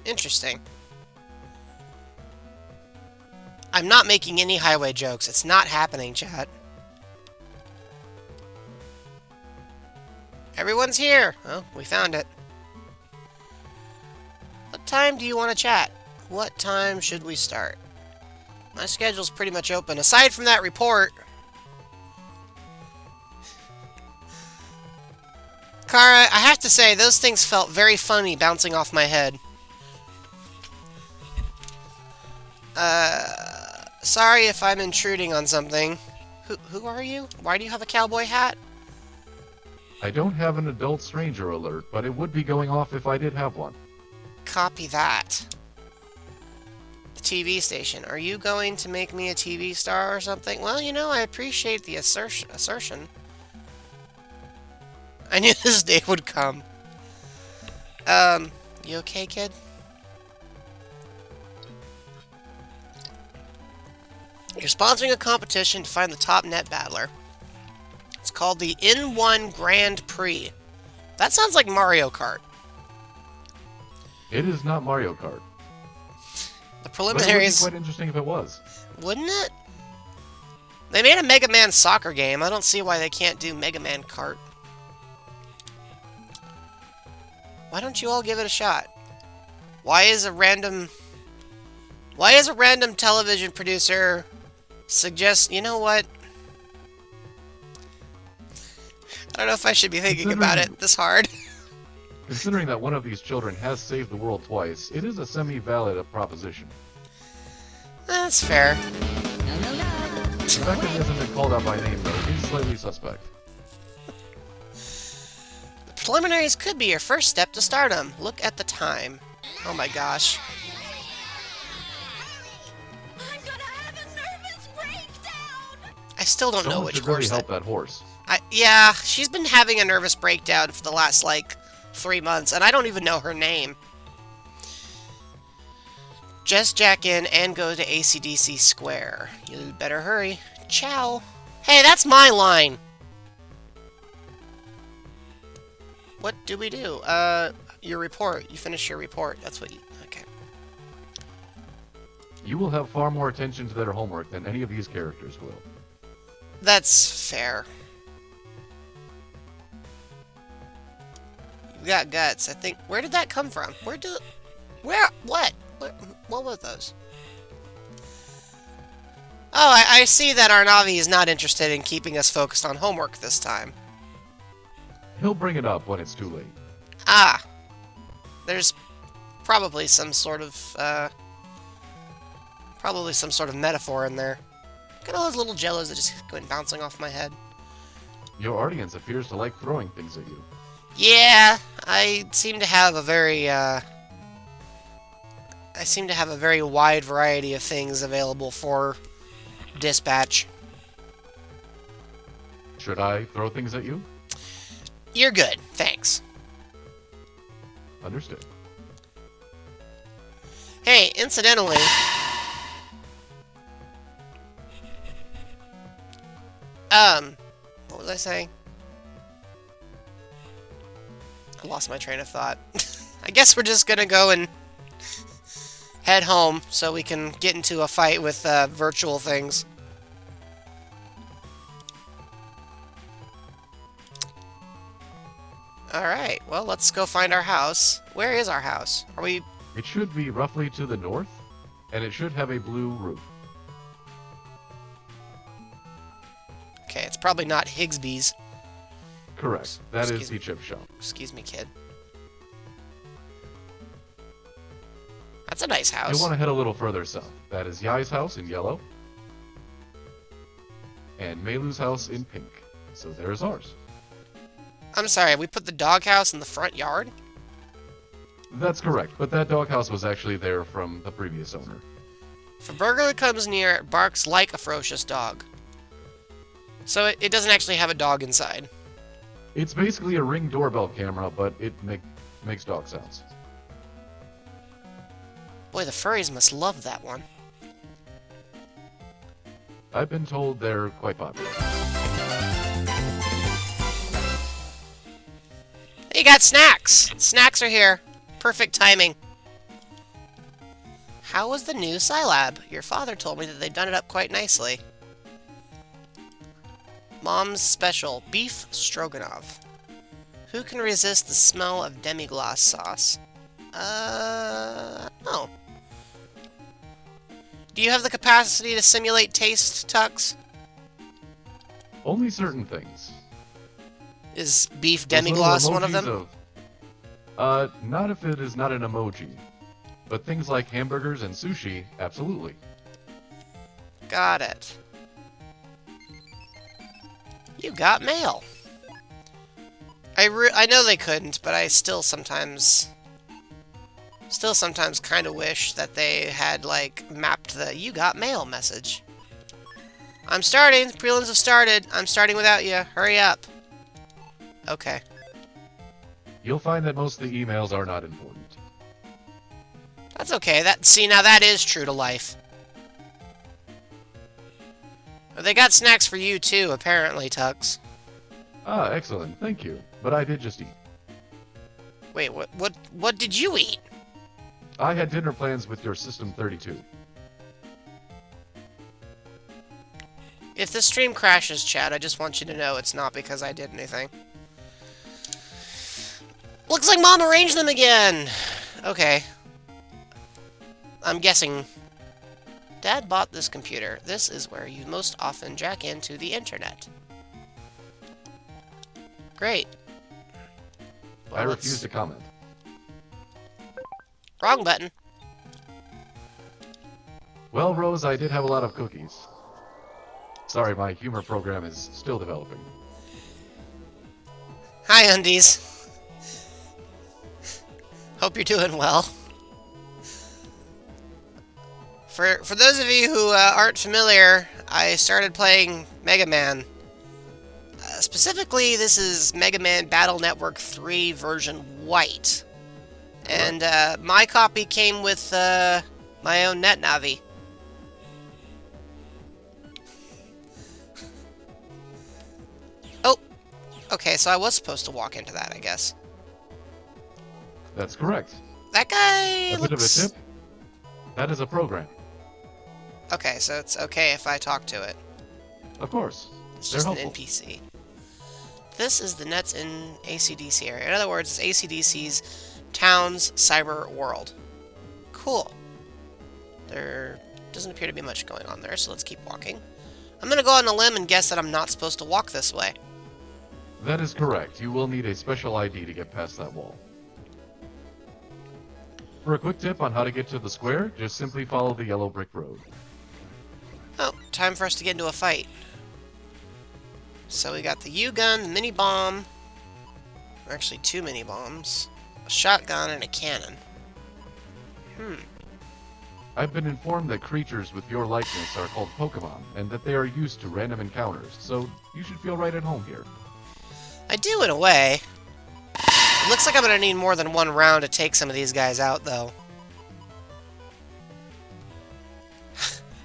Interesting. I'm not making any highway jokes. It's not happening, chat. Everyone's here! Oh, we found it. What time do you want to chat? What time should we start? My schedule's pretty much open, aside from that report. Kara, I have to say, those things felt very funny bouncing off my head. Sorry if I'm intruding on something. Who are you? Why do you have a cowboy hat? I don't have an adult stranger alert, but it would be going off if I did have one. Copy that. The TV station. Are you going to make me a TV star or something? Well, you know, I appreciate the assertion. I knew this day would come. You okay, kid? You're sponsoring a competition to find the top net battler. It's called the N1 Grand Prix. That sounds like Mario Kart. It is not Mario Kart. The But it would be preliminaries... quite interesting if it was. Wouldn't it? They made a Mega Man soccer game. I don't see why they can't do Mega Man Kart. Why don't you all give it a shot? Why is a random television producer suggest... You know what? I don't know if I should be thinking about it this hard. Considering that one of these children has saved the world twice, it is a semi-valid proposition. That's fair. The fact that he hasn't been called out by name, though, is slightly suspect. The preliminaries could be your first step to stardom. Look at the time. Oh my gosh. I'm gonna have a nervous breakdown! I still don't know Someone which should really horse help that horse. Yeah, she's been having a nervous breakdown for the last, like, 3 months, and I don't even know her name. Just jack in and go to AC/DC Square. You better hurry. Ciao. Hey, that's my line! What do we do? Your report. You finish your report. That's what you... Okay. You will have far more attention to their homework than any of these characters will. That's fair. You got guts, I think. Where did that come from? What? What were those? Oh, I see that Arnavi is not interested in keeping us focused on homework this time. He'll bring it up when it's too late. Ah. There's probably some sort of, metaphor in there. Look at all those little jellos that just go bouncing off my head. Your audience appears to like throwing things at you. Yeah, I seem to have a very wide variety of things available for dispatch. Should I throw things at you? You're good, thanks. Understood. Hey, incidentally... what was I saying? I lost my train of thought. I guess we're just gonna go and head home so we can get into a fight with virtual things. Alright, well, let's go find our house. Where is our house? Are we... It should be roughly to the north, and it should have a blue roof. Okay, it's probably not Higsby's. Correct. That is Excuse the chip shop. Excuse me, kid. That's a nice You'll house. want to head a little further south. That is Yai's house in yellow, and Meilu's house in pink. So there's ours. I'm sorry, we put the doghouse in the front yard? That's correct, but that doghouse was actually there from the previous owner. If a burglar comes near, it barks like a ferocious dog. So it doesn't actually have a dog inside. It's basically a Ring doorbell camera, but it makes dog sounds. Boy, the furries must love that one. I've been told they're quite popular. You got snacks! Snacks are here. Perfect timing. How was the new Scilab? Your father told me that they've done it up quite nicely. Mom's special, beef stroganoff. Who can resist the smell of demi-glace sauce? No. Do you have the capacity to simulate taste, Tux? Only certain things. Is beef Those little demi-glace one of emojis them? Not if it is not an emoji. But things like hamburgers and sushi, absolutely. Got it. You got mail. I know they couldn't, but I still sometimes kind of wish that they had, like, mapped the "you got mail" message. I'm starting. The prelims have started. I'm starting without you. Hurry up. Okay. You'll find that most of the emails are not important. That's okay. See, now that is true to life. They got snacks for you, too, apparently, Tux. Ah, excellent. Thank you. But I did just eat. Wait, what did you eat? I had dinner plans with your System 32. If the stream crashes, Chad, I just want you to know it's not because I did anything. Looks like Mom arranged them again! Okay. I'm guessing... Dad bought this computer. This is where you most often jack into the internet. Great. Well, I refuse to comment. Wrong button. Well, Rose, I did have a lot of cookies. Sorry, my humor program is still developing. Hi, Undies. Hope you're doing well. For those of you who aren't familiar, I started playing Mega Man. Specifically, this is Mega Man Battle Network 3 version White. And my copy came with my own NetNavi. Oh, okay, so I was supposed to walk into that, I guess. That's correct. That guy A bit of a looks... tip. That is a program. Okay, so it's okay if I talk to it. Of course. It's They're just an helpful. NPC. This is the Nets in ACDC area. In other words, it's ACDC's town's cyber world. Cool. There doesn't appear to be much going on there, so let's keep walking. I'm gonna go on a limb and guess that I'm not supposed to walk this way. That is correct. You will need a special ID to get past that wall. For a quick tip on how to get to the square, just simply follow the yellow brick road. Oh, time for us to get into a fight. So we got the U-gun, the mini-bomb, actually 2 mini-bombs, a shotgun, and a cannon. I've been informed that creatures with your likeness are called Pokemon, and that they are used to random encounters, so you should feel right at home here. I do, in a way. It looks like I'm gonna need more than one round to take some of these guys out, though.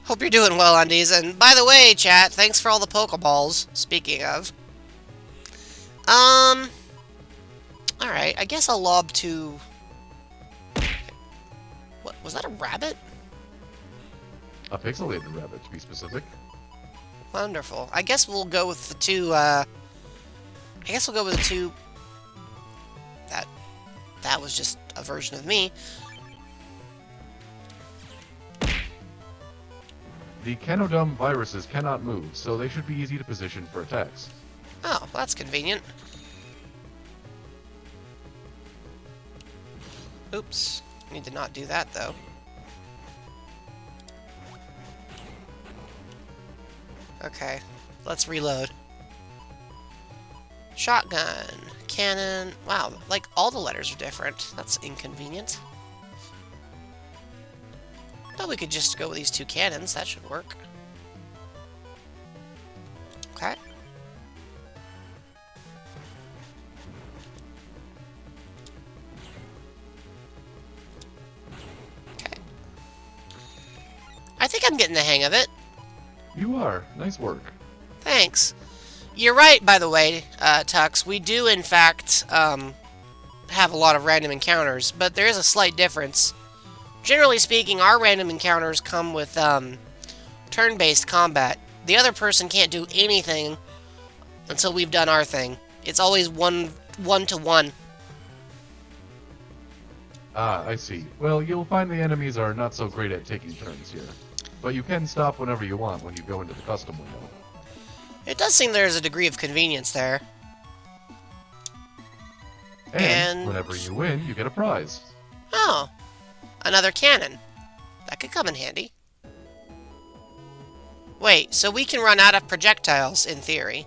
Hope you're doing well, Undies. And by the way, chat, thanks for all the Pokeballs, speaking of. Alright, I guess I'll lob to... What, was that a rabbit? A pixelated rabbit, to be specific. Wonderful. I guess we'll go with the two, I guess we'll go with the two... That was just a version of me. The Canodum viruses cannot move, so they should be easy to position for attacks. Oh, that's convenient. Oops. Need to not do that, though. Okay, let's reload. Shotgun, cannon. Wow, like all the letters are different. That's inconvenient. But we could just go with these 2 cannons. That should work. Okay. Okay. I think I'm getting the hang of it. You are. Nice work. Thanks. You're right, by the way, Tux. We do, in fact, have a lot of random encounters, but there is a slight difference. Generally speaking, our random encounters come with turn-based combat. The other person can't do anything until we've done our thing. It's always one-to-one. Ah, I see. Well, you'll find the enemies are not so great at taking turns here. But you can stop whenever you want when you go into the custom window. It does seem there's a degree of convenience there. And whenever you win, you get a prize. Oh, another cannon. That could come in handy. Wait, so we can run out of projectiles, in theory.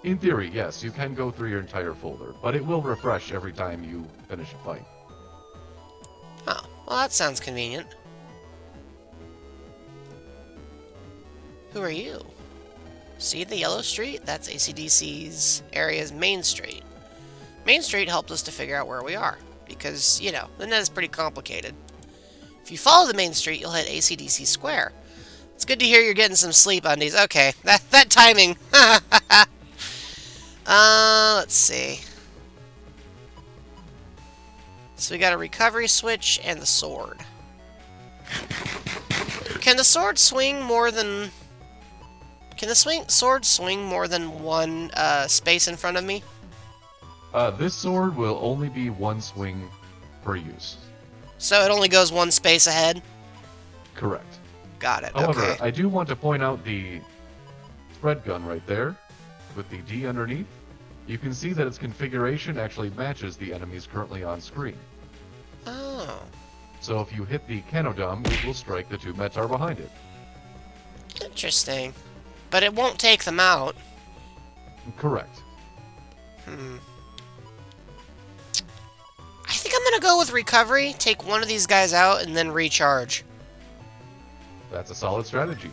In theory, yes, you can go through your entire folder, but it will refresh every time you finish a fight. Oh, well that sounds convenient. Who are you? See the yellow street? That's AC/DC's area's Main Street. Main Street helped us to figure out where we are, because, you know, the net is pretty complicated. If you follow the Main Street, you'll hit AC/DC Square. It's good to hear you're getting some sleep, Undies. Okay, that timing. Let's see. So we got a recovery switch and the sword. Can the sword swing more than... Can the sword swing more than one space in front of me? This sword will only be one swing per use. So it only goes one space ahead? Correct. Got it, However, okay. I do want to point out the thread gun right there, with the D underneath. You can see that its configuration actually matches the enemies currently on screen. Oh. So if you hit the Canodome, it will strike the 2 Metar behind it. Interesting. But it won't take them out. Correct. I think I'm gonna go with recovery, take one of these guys out, and then recharge. That's a solid strategy.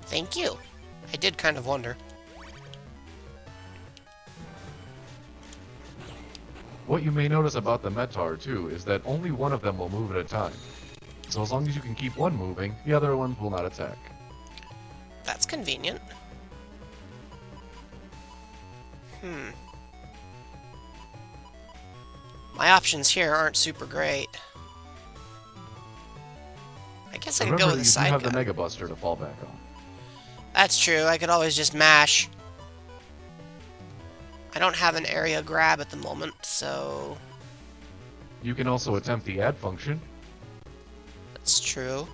Thank you. I did kind of wonder. What you may notice about the Metar, too, is that only one of them will move at a time. So as long as you can keep one moving, the other ones will not attack. That's convenient. My options here aren't super great. I guess I could go Remember, with a you do side have gun. the Mega Buster to fall back on. That's true. I could always just mash. I don't have an area grab at the moment, so... You can also attempt the add function. That's true.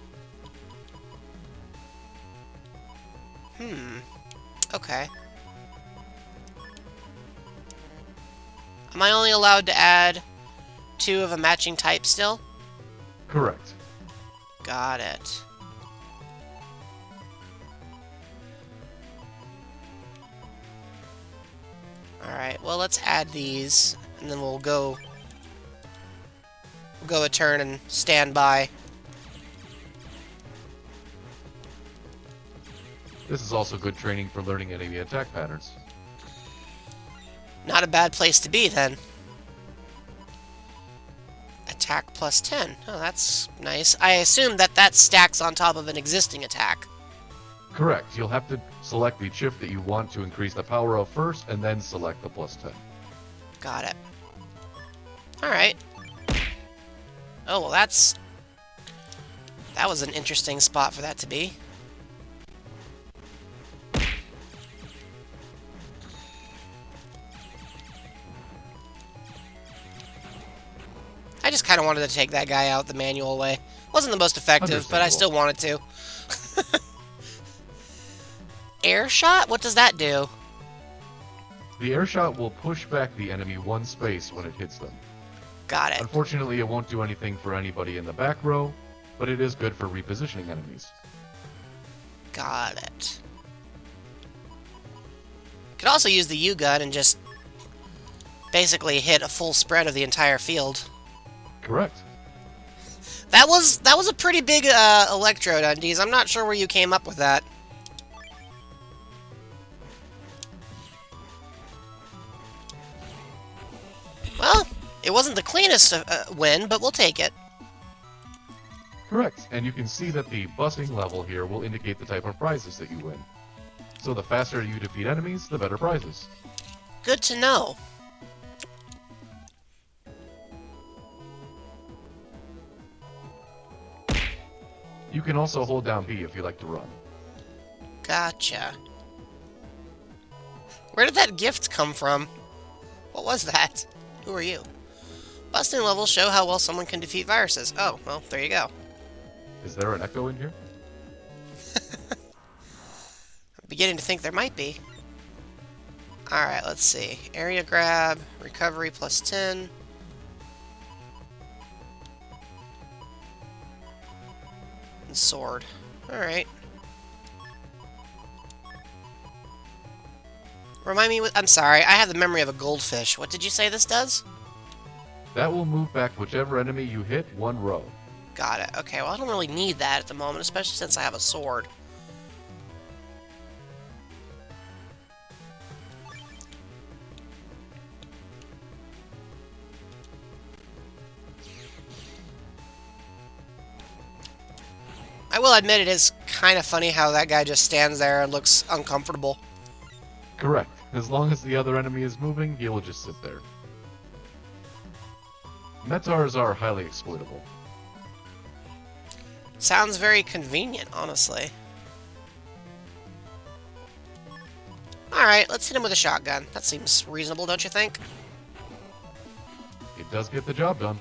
Okay. Am I only allowed to add 2 of a matching type still? Correct. Got it. Alright, well let's add these, and then we'll go a turn and stand by. This is also good training for learning enemy attack patterns. Not a bad place to be, then. Attack plus 10. Oh, that's nice. I assume that stacks on top of an existing attack. Correct. You'll have to select the chip that you want to increase the power of first, and then select the plus 10. Got it. Alright. Oh, well that was an interesting spot for that to be. I just kind of wanted to take that guy out the manual way. Wasn't the most effective, but I still wanted to. Air shot? What does that do? The air shot will push back the enemy one space when it hits them. Got it. Unfortunately, it won't do anything for anybody in the back row, but it is good for repositioning enemies. Got it. Could also use the U-gun and just basically hit a full spread of the entire field. Correct. That was a pretty big electrode, Undies. I'm not sure where you came up with that. Well, it wasn't the cleanest win, but we'll take it. Correct, and you can see that the busting level here will indicate the type of prizes that you win. So the faster you defeat enemies, the better prizes. Good to know. You can also hold down B if you like to run. Gotcha. Where did that gift come from? What was that? Who are you? Busting levels show how well someone can defeat viruses. Oh, well, there you go. Is there an echo in here? I'm beginning to think there might be. Alright, let's see. Area grab, recovery plus 10. And sword. Alright. Remind me, I'm sorry, I have the memory of a goldfish. What did you say this does? That will move back whichever enemy you hit 1 row. Got it. Okay, well, I don't really need that at the moment, especially since I have a sword. I will admit it is kind of funny how that guy just stands there and looks uncomfortable. Correct. As long as the other enemy is moving, he will just sit there. Metars are highly exploitable. Sounds very convenient, honestly. Alright, let's hit him with a shotgun. That seems reasonable, don't you think? It does get the job done.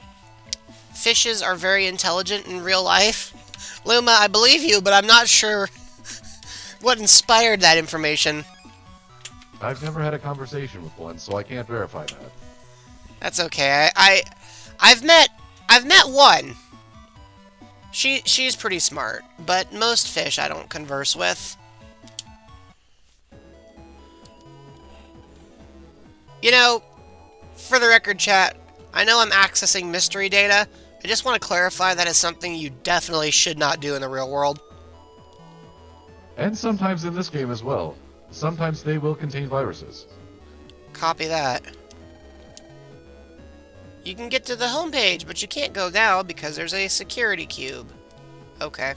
Fishes are very intelligent in real life. Luma, I believe you, but I'm not sure what inspired that information. I've never had a conversation with one, so I can't verify that. That's okay. I've met one. She's pretty smart, but most fish I don't converse with. You know, for the record, chat, I know I'm accessing mystery data. I just want to clarify that is something you definitely should not do in the real world. And sometimes in this game as well. Sometimes they will contain viruses. Copy that. You can get to the homepage, but you can't go now because there's a security cube. Okay.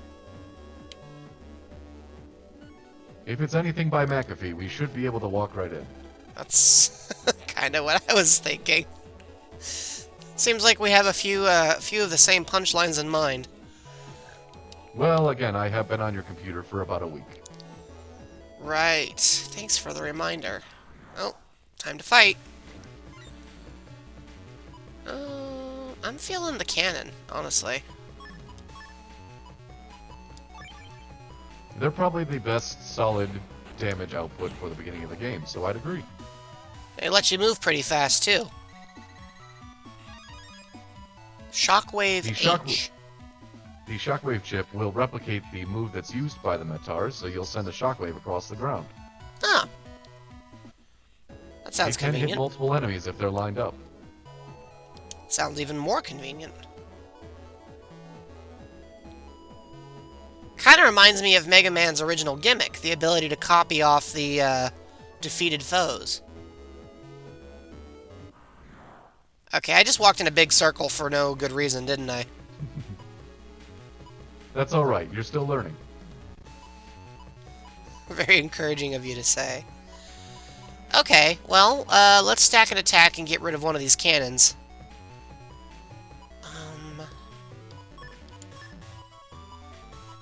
If it's anything by McAfee, we should be able to walk right in. That's kind of what I was thinking. Seems like we have a few of the same punchlines in mind. Well, again, I have been on your computer for about a week. Right. Thanks for the reminder. Oh, time to fight. I'm feeling the cannon, honestly. They're probably the best solid damage output for the beginning of the game, so I'd agree. They let you move pretty fast, too. Shockwave H. The shockwave chip will replicate the move that's used by the Metars, so you'll send a shockwave across the ground. Ah. That sounds You can hit convenient. multiple enemies if they're lined up. Sounds even more convenient. Kind of reminds me of Mega Man's original gimmick, the ability to copy off the defeated foes. Okay, I just walked in a big circle for no good reason, didn't I? That's alright, you're still learning. Very encouraging of you to say. Okay, well, let's stack an attack and get rid of one of these cannons.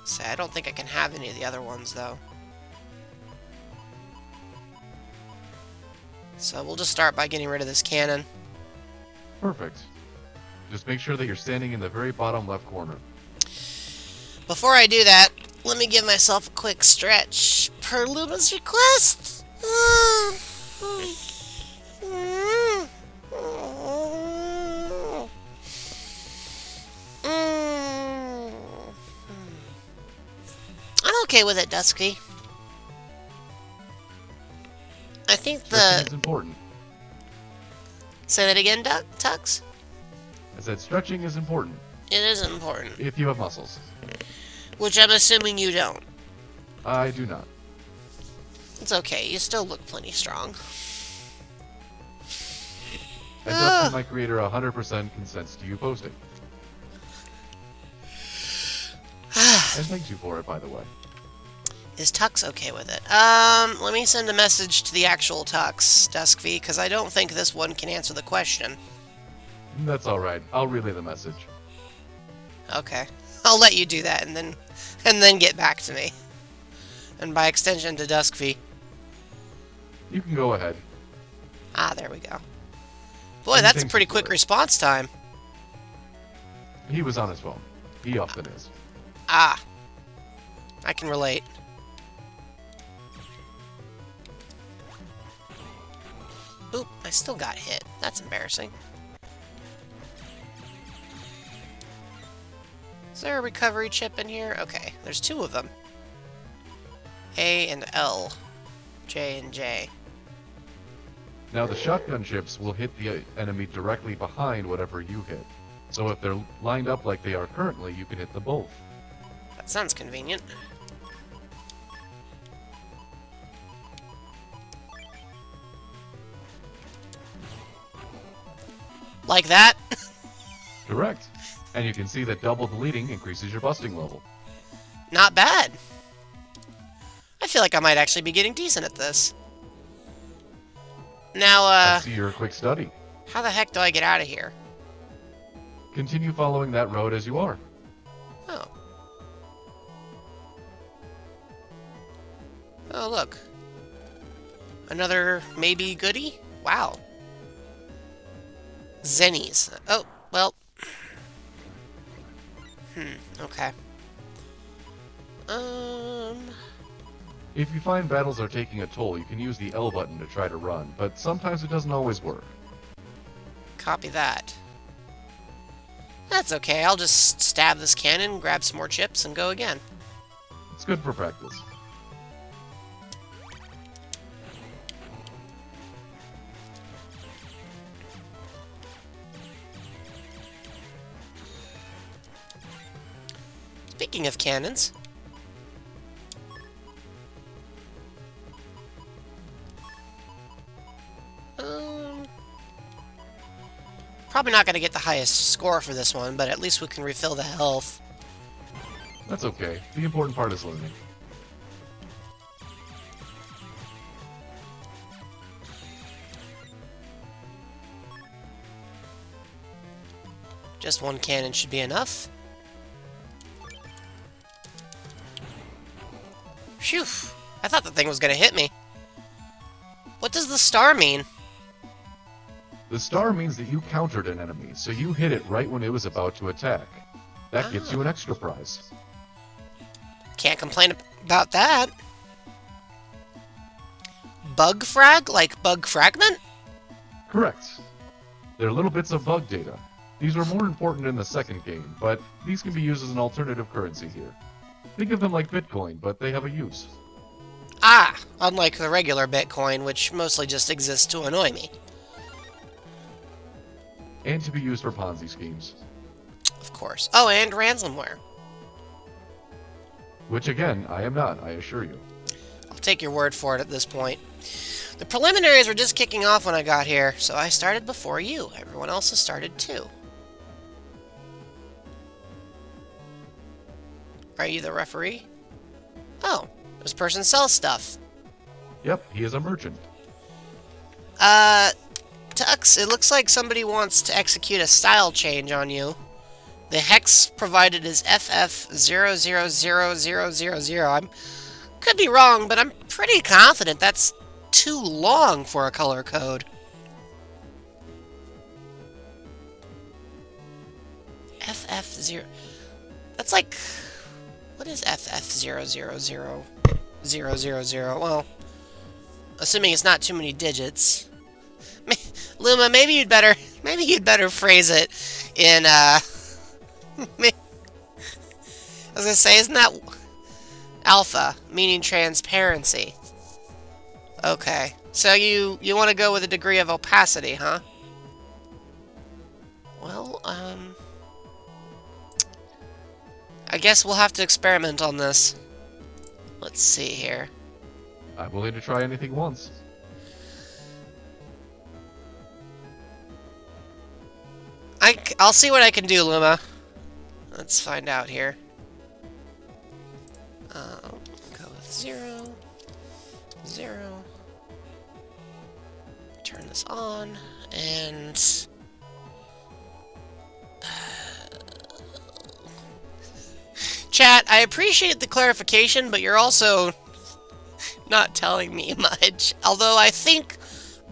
Say, I don't think I can have any of the other ones, though. So we'll just start by getting rid of this cannon. Perfect. Just make sure that you're standing in the very bottom left corner. Before I do that, let me give myself a quick stretch. Per Luma's request! I'm okay with it, Dusky. I think Stretching is important. Say that again, Tux? I said stretching is important. It is important. if you have muscles. Which I'm assuming you don't. I do not. It's okay, you still look plenty strong. And Dusty, my creator, 100% consents to you posting. And thanks you for it, by the way. Is Tux okay with it? Let me send a message to the actual Tux, Duskv, because I don't think this one can answer the question. That's alright. I'll relay the message. Okay. I'll let you do that and then get back to me. And by extension to Duskv. You can go ahead. Ah, there we go. Boy, that's a pretty quick response time. He was on his phone. He often is. Ah. I can relate. Oop, I still got hit. That's embarrassing. Is there a recovery chip in here? Okay, there's two of them. A and L. J and J. Now the shotgun chips will hit the enemy directly behind whatever you hit. So if they're lined up like they are currently, you can hit them both. That sounds convenient. Like that? Correct. And you can see that double deleting increases your busting level. Not bad. I feel like I might actually be getting decent at this. Now, I see you're a quick study. how the heck do I get out of here? Continue following that road as you are. Oh. Oh, look. Another maybe goodie? Wow. Zennies. Oh, well. Okay. If you find battles are taking a toll, you can use the L button to try to run, but sometimes it doesn't always work. Copy that. That's okay, I'll just stab this cannon, grab some more chips, and go again. It's good for practice. Speaking of cannons... Probably not going to get the highest score for this one, but at least we can refill the health. That's okay. The important part is learning. Just one cannon should be enough. Phew! I thought the thing was going to hit me. What does the star mean? The star means that you countered an enemy, so you hit it right when it was about to attack. That gets you an extra prize. Can't complain about that. Bug frag? Like bug fragment? Correct. They're little bits of bug data. These are more important in the second game, but these can be used as an alternative currency here. Think of them like Bitcoin, but they have a use. Ah! Unlike the regular Bitcoin, which mostly just exists to annoy me. And to be used for Ponzi schemes. Of course. Oh, and ransomware. Which again, I am not, I assure you. I'll take your word for it at this point. The preliminaries were just kicking off when I got here, so I started before you. Everyone else has started too. Are you the referee? Oh, this person sells stuff. Yep, he is a merchant. Tux, it looks like somebody wants to execute a style change on you. The hex provided is FF000000. I could be wrong, but I'm pretty confident that's too long for a color code. FF0... That's like... What is FF000000? Well, assuming it's not too many digits. Luma, maybe you'd better phrase it in, I was gonna say, isn't that alpha, meaning transparency? Okay, so you want to go with a degree of opacity, huh? Well, I guess we'll have to experiment on this. Let's see here. I'm willing to try anything once. I'll see what I can do, Luma. Let's find out here. Go with 0, 0. Turn this on, and... Chat, I appreciate the clarification, but you're also not telling me much. Although I think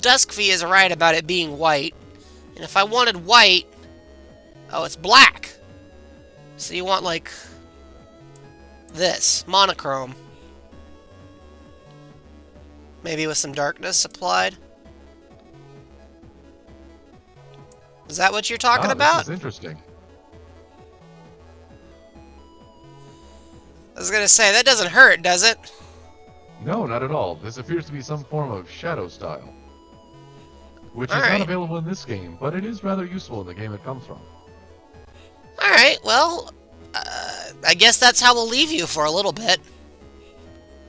Duskfee is right about it being white. And if I wanted white... Oh, it's black! So you want, like... this. Monochrome. Maybe with some darkness applied? Is that what you're talking about? This is interesting. I was gonna say, that doesn't hurt, does it? No, not at all. This appears to be some form of shadow style. Which is Alright. not available in this game, but it is rather useful in the game it comes from. Alright, well... I guess that's how we'll leave you for a little bit.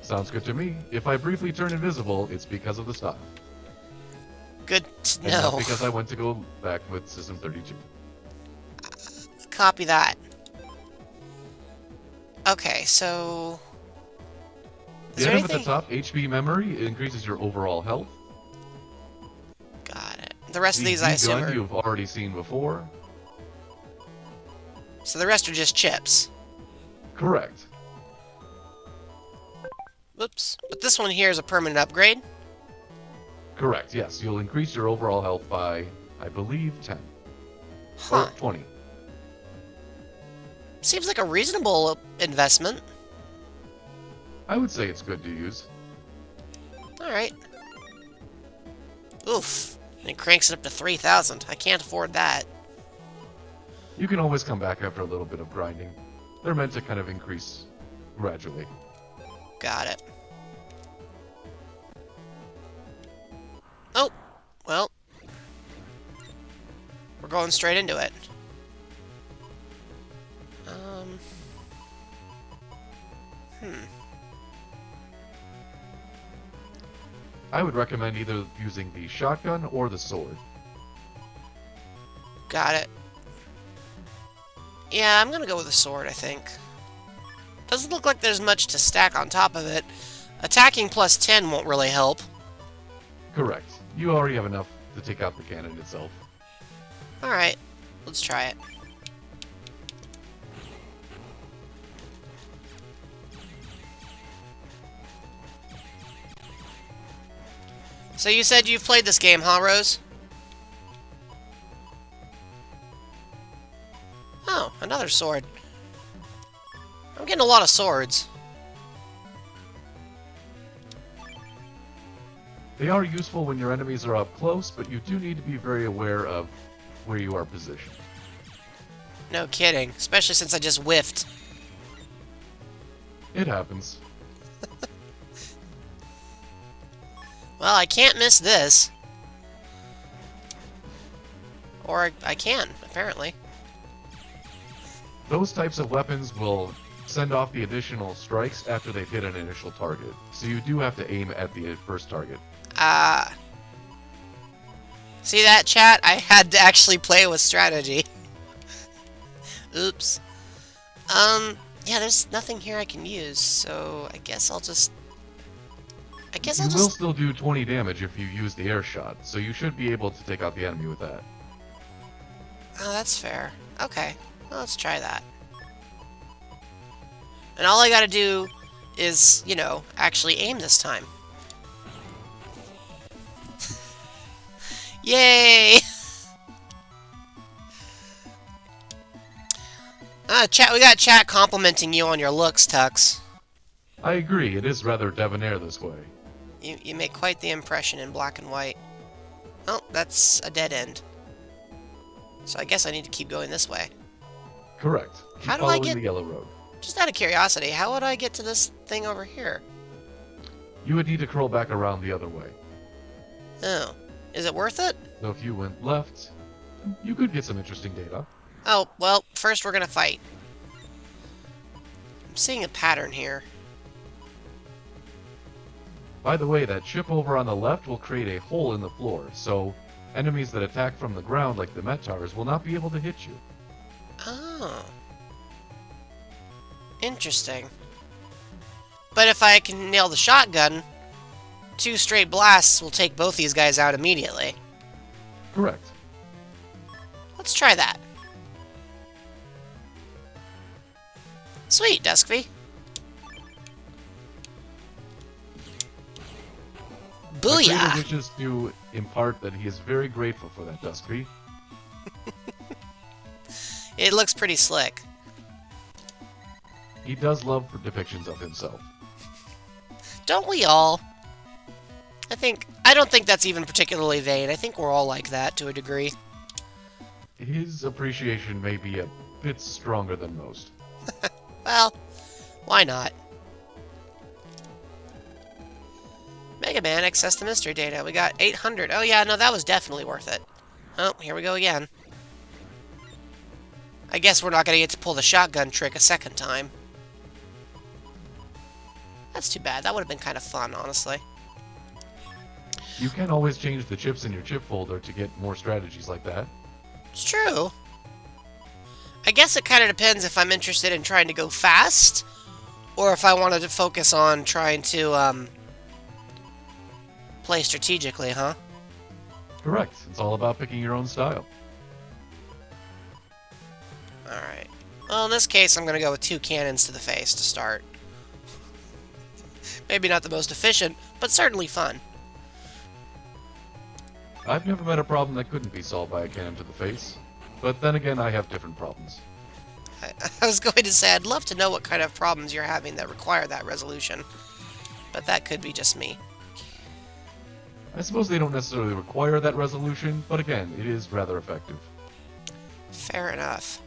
Sounds good to me. If I briefly turn invisible, it's because of the style. Good to And not know. because I went to go back with System 32. Copy that. Okay, so... Is The there item at anything... the top, HP memory, increases your overall health. Got it. The rest of The these, I assume, gun are... you've already seen before. So the rest are just chips. Correct. Whoops. But this one here is a permanent upgrade. Correct, yes. You'll increase your overall health by, I believe, 10. Huh. Or 20. Seems like a reasonable investment. I would say it's good to use. Alright. Oof. And it cranks it up to 3,000. I can't afford that. You can always come back after a little bit of grinding. They're meant to kind of increase gradually. Got it. Oh. Well. We're going straight into it. I would recommend either using the shotgun or the sword. Got it. Yeah, I'm gonna go with a sword, I think. Doesn't look like there's much to stack on top of it. Attacking plus 10 won't really help. Correct. You already have enough to take out the cannon itself. Alright, let's try it. So you said you've played this game, huh, Rose? Oh, another sword. I'm getting a lot of swords. They are useful when your enemies are up close, but you do need to be very aware of where you are positioned. No kidding, especially since I just whiffed. It happens. Well, I can't miss this. Or I can, apparently. Those types of weapons will send off the additional strikes after they've hit an initial target, so you do have to aim at the first target. See that, chat? I had to actually play with strategy. Oops. Yeah, there's nothing here I can use, so I guess I'll just... You will still do 20 damage if you use the air shot, so you should be able to take out the enemy with that. Oh, that's fair. Okay, well, let's try that. And all I gotta do is, you know, actually aim this time. Yay! Chat, we got chat complimenting you on your looks, Tux. I agree, it is rather debonair this way. You make quite the impression in black and white. Oh, that's a dead end. So I guess I need to keep going this way. Correct. Keep How do I following get... the yellow road. Just out of curiosity, how would I get to this thing over here? You would need to curl back around the other way. Oh. Is it worth it? So if you went left, you could get some interesting data. Oh, well, first we're gonna fight. seeing a pattern here. By the way, that chip over on the left will create a hole in the floor, so enemies that attack from the ground like the Metars will not be able to hit you. Oh. Interesting. But if I can nail the shotgun, 2 straight blasts will take both these guys out immediately. Correct. Let's try that. Sweet, Duskby. My creator Booyah! wishes to impart that he is very grateful for that, Duskby. It looks pretty slick. He does love depictions of himself. Don't we all? I don't think that's even particularly vain. I think we're all like that to a degree. His appreciation may be a bit stronger than most. Well, why not? MegaMay, access the mystery data. We got 800. Oh yeah, no, that was definitely worth it. Oh, here we go again. I guess we're not going to get to pull the shotgun trick a second time. That's too bad. That would have been kind of fun, honestly. You can always change the chips in your chip folder to get more strategies like that. It's true. I guess it kind of depends if I'm interested in trying to go fast, or if I wanted to focus on trying to, play strategically, huh? Correct. It's all about picking your own style. Alright. Well, in this case, I'm going to go with 2 cannons to the face to start. Maybe not the most efficient, but certainly fun. I've never met a problem that couldn't be solved by a cannon to the face. But then again, I have different problems. I was going to say, I'd love to know what kind of problems you're having that require that resolution. But that could be just me. I suppose they don't necessarily require that resolution, but again, it is rather effective. Fair enough.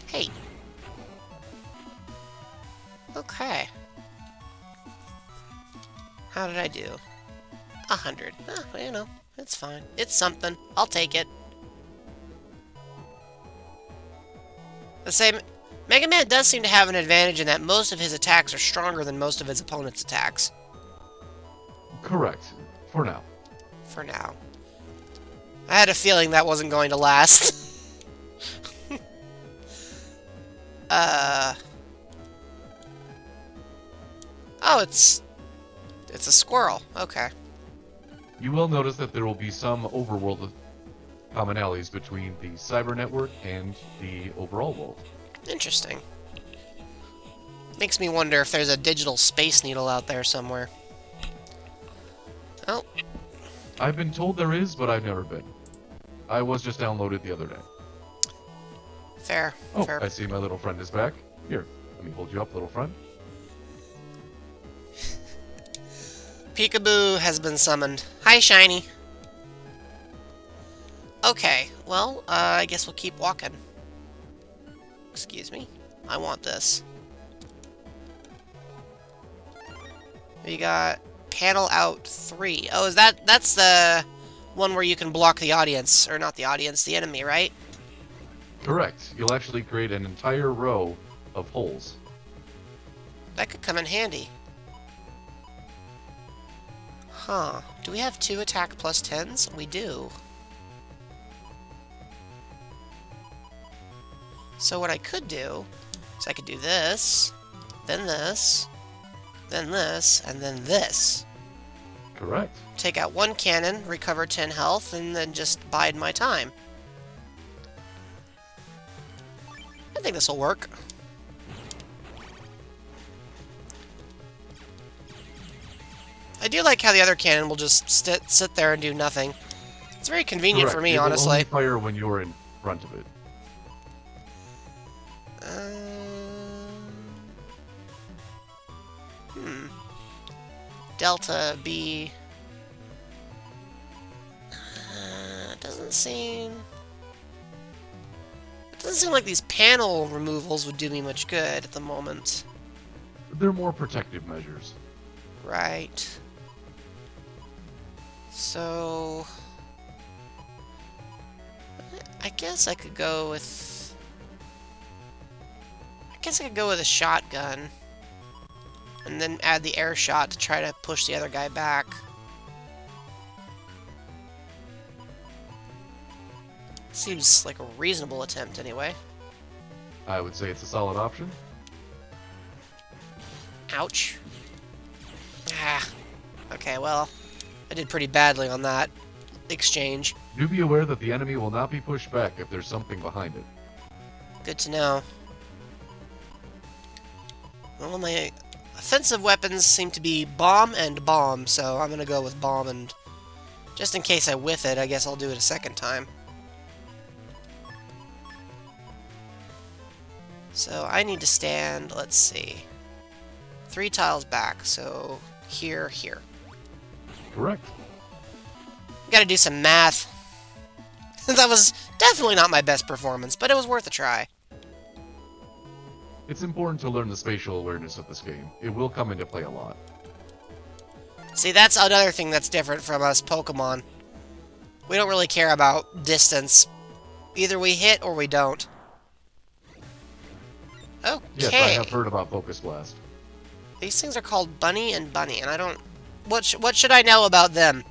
Hey. Okay. How did I do? 100. Well, you know, it's fine. It's something. I'll take it. The same... MegaMay does seem to have an advantage in that most of his attacks are stronger than most of his opponent's attacks. Correct. For now. For now. I had a feeling that wasn't going to last. Oh, it's a squirrel. Okay. You will notice that there will be some overworld commonalities between the cyber network and the overall world. Interesting. Makes me wonder if there's a digital space needle out there somewhere. Oh. I've been told there is, but I've never been. I was just downloaded the other day. Fair. Oh, Fair. I see my little friend is back. Here, let me hold you up, little friend. Peekaboo has been summoned. Hi, Shiny. Okay, well, I guess we'll keep walking. Excuse me. I want this. We got panel out 3. Oh, that's the one where you can block the audience, or not the audience, the enemy, right? Correct. You'll actually create an entire row of holes. That could come in handy. Huh. Do we have 2 attack plus 10s? We do. So what I could do is I could do this, then this, then this, and then this. Correct. Take out 1 cannon, recover 10 health, and then just bide my time. I think this will work. I do like how the other cannon will just sit there and do nothing. It's very convenient Correct. for me, it honestly. will only fire when you're in front of it. Delta B. It doesn't seem like these panel removals would do me much good at the moment. They're more protective measures. Right. So I guess I could go with... I guess I could go with a shotgun. And then add the air shot to try to push the other guy back. Seems like a reasonable attempt anyway. I would say it's a solid option. Ouch. Ah. Okay, well, I did pretty badly on that exchange. Do be aware that the enemy will not be pushed back if there's something behind it. Good to know. Well, my offensive weapons seem to be bomb and bomb, so I'm gonna go with bomb, and just in case I whiff it, I guess I'll do it a second time. So I need to stand, let's see, 3 tiles back, so here, here. Correct. Gotta do some math. That was definitely not my best performance, but it was worth a try. It's important to learn the spatial awareness of this game. It will come into play a lot. See, that's another thing that's different from us Pokemon. We don't really care about distance. Either we hit or we don't. Okay. Yes, I have heard about Focus Blast. These things are called Bunny and Bunny, and I don't... What should I know about them?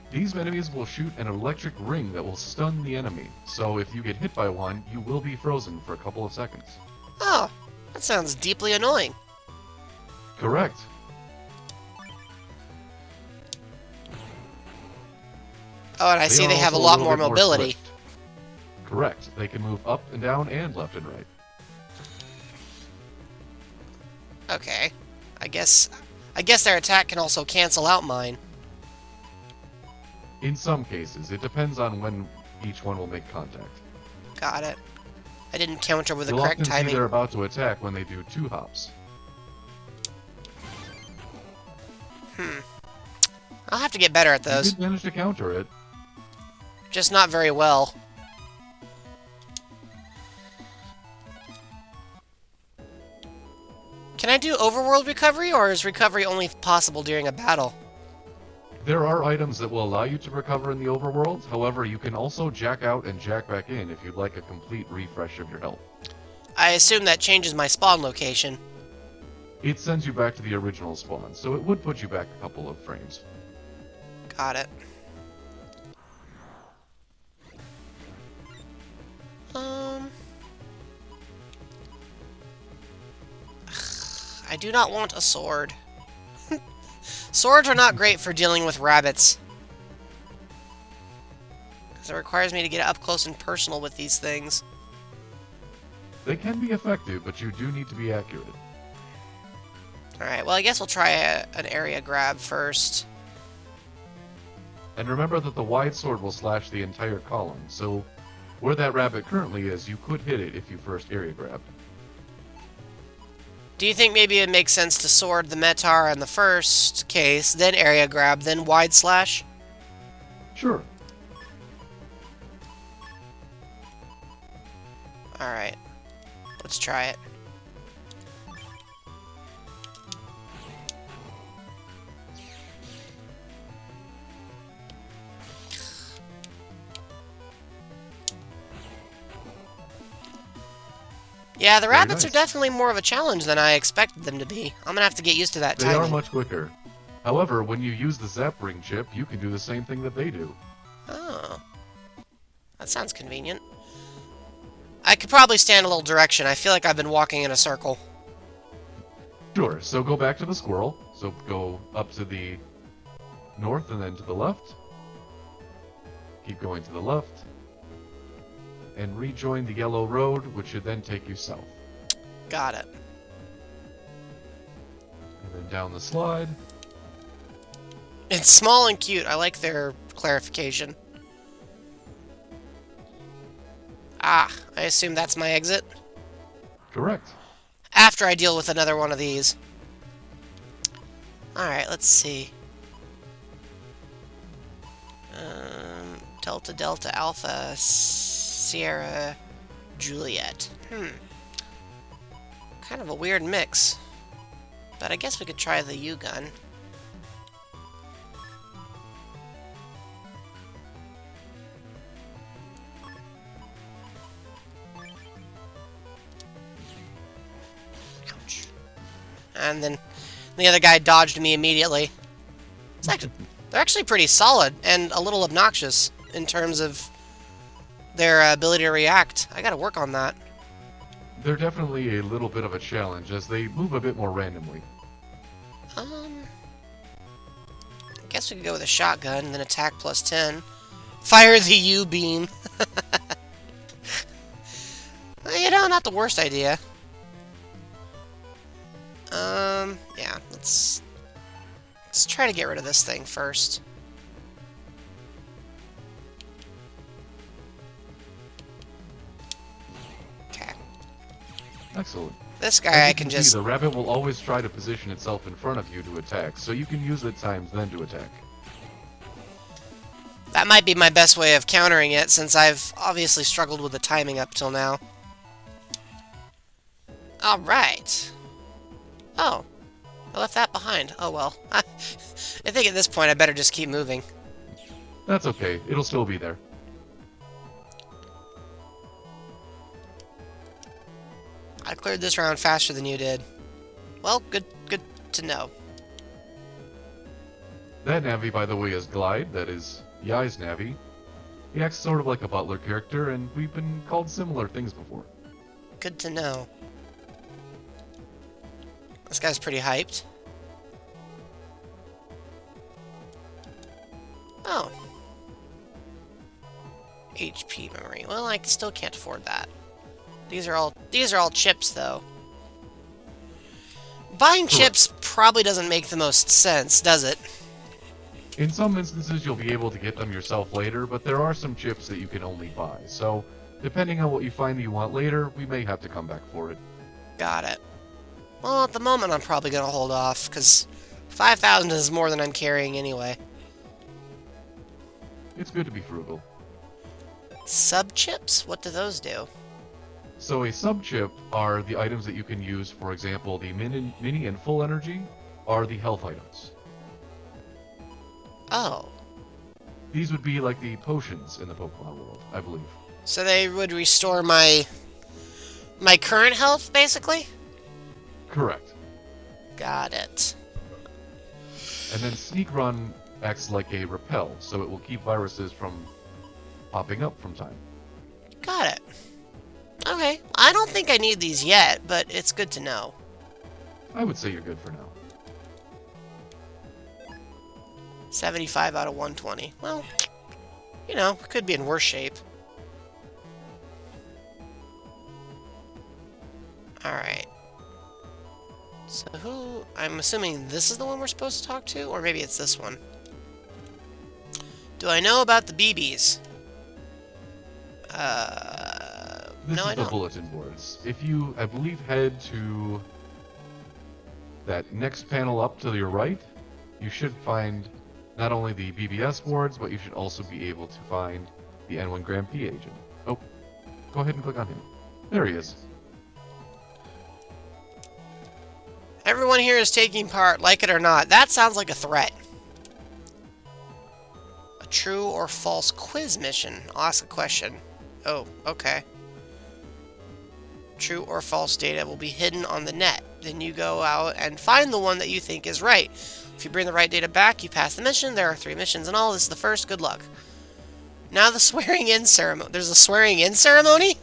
These enemies will shoot an electric ring that will stun the enemy, so if you get hit by one, you will be frozen for a couple of seconds. Oh, that sounds deeply annoying. Correct. Oh, and I see they have a lot more mobility. Swift. Correct. They can move up and down and left and right. Okay. I guess their attack can also cancel out mine. In some cases, it depends on when each one will make contact. Got it. I didn't counter with the You'll correct often see timing. they're about to attack when they do 2 hops. I'll have to get better at You those. did manage to counter it. Just not very well. Can I do overworld recovery, or is recovery only possible during a battle? There are items that will allow you to recover in the overworld, however, you can also jack out and jack back in if you'd like a complete refresh of your health. I assume that changes my spawn location. It sends you back to the original spawn, so it would put you back a couple of frames. Got it. I do not want a sword. Swords are not great for dealing with rabbits. Because it requires me to get up close and personal with these things. They can be effective, but you do need to be accurate. Alright, well I guess we'll try an area grab first. And remember that the wide sword will slash the entire column, so where that rabbit currently is, you could hit it if you first area grabbed. Do you think maybe it makes sense to sword the Metar in the first case, then area grab, then wide slash? Sure. Alright. Let's try it. Yeah, the rabbits are definitely more of a challenge than I expected them to be. I'm gonna have to get used to that They timing. are much quicker. However, when you use the Zap Ring chip, you can do the same thing that they do. Oh. That sounds convenient. I could probably stand a little direction. I feel like I've been walking in a circle. Sure, so go back to the squirrel. So go up to the north and then to the left. Keep going to the left. And rejoin the yellow road, which should then take you south. Got it. And then down the slide. It's small and cute. I like their clarification. Ah, I assume that's my exit. Correct. After I deal with another one of these. Alright, let's see. Delta, Delta, Alpha, Sierra, Juliet. Kind of a weird mix. But I guess we could try the U-gun. And then the other guy dodged me immediately. They're actually pretty solid and a little obnoxious in terms of their ability to react. I gotta work on that. They're definitely a little bit of a challenge as they move a bit more randomly. I guess we could go with a shotgun and then attack plus 10. Fire the U-beam. You know, not the worst idea. Yeah, let's try to get rid of this thing first. Okay. Excellent. This As guy I you can see, just... the rabbit will always try to position itself in front of you to attack, so you can use it at times then to attack. That might be my best way of countering it, since I've obviously struggled with the timing up till now. Alright. Oh. I left that behind. Oh well. I think at this point I better just keep moving. That's okay, it'll still be there. I cleared this round faster than you did. Well, good to know. That Navi, by the way, is Glide, that is Yai's Navi. He acts sort of like a butler character, and we've been called similar things before. Good to know. This guy's pretty hyped. Oh. HP memory. Well, I still can't afford that. These are all chips though. Buying chips probably doesn't make the most sense, does it? In some instances, you'll be able to get them yourself later, but there are some chips that you can only buy, so depending on what you find that you want later, we may have to come back for it. Got it. Well, at the moment I'm probably gonna hold off, because 5,000 is more than I'm carrying anyway. It's good to be frugal. Sub-chips? What do those do? So a sub-chip are the items that you can use, for example, the mini and full energy are the health items. Oh. These would be like the potions in the Pokemon world, I believe. So they would restore my current health, basically? Correct. Got it. And then Sneak Run acts like a repel, so it will keep viruses from popping up from time. Got it. Okay. I don't think I need these yet, but it's good to know. I would say you're good for now. 75 out of 120. Well, you know, could be in worse shape. Alright. So who... I'm assuming this is the one we're supposed to talk to? Or maybe it's this one. Do I know about the BBs? This No, is I the don't. bulletin boards. If you, I believe, head to that next panel up to your right, you should find not only the BBS boards, but you should also be able to find the N1 Grand P agent. Oh, go ahead and click on him. There he is. Everyone here is taking part, like it or not. That sounds like a threat. A true or false quiz mission. I'll ask a question. Oh, okay. True or false data will be hidden on the net. Then you go out and find the one that you think is right. If you bring the right data back, you pass the mission. There are 3 missions in all. This is the first. Good luck. Now the swearing-in ceremony. There's a swearing-in ceremony?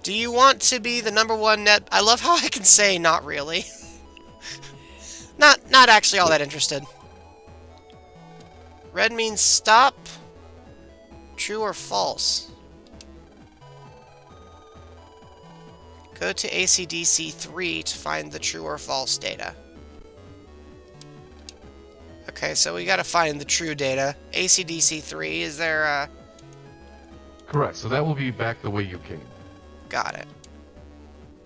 Do you want to be the #1 net? I love how I can say not really. Not actually all that interested. Red means stop. True or false? Go to ACDC 3 to find the true or false data. Okay, so we gotta find the true data. ACDC 3, is there a... Correct, so that will be back the way you came. Got it.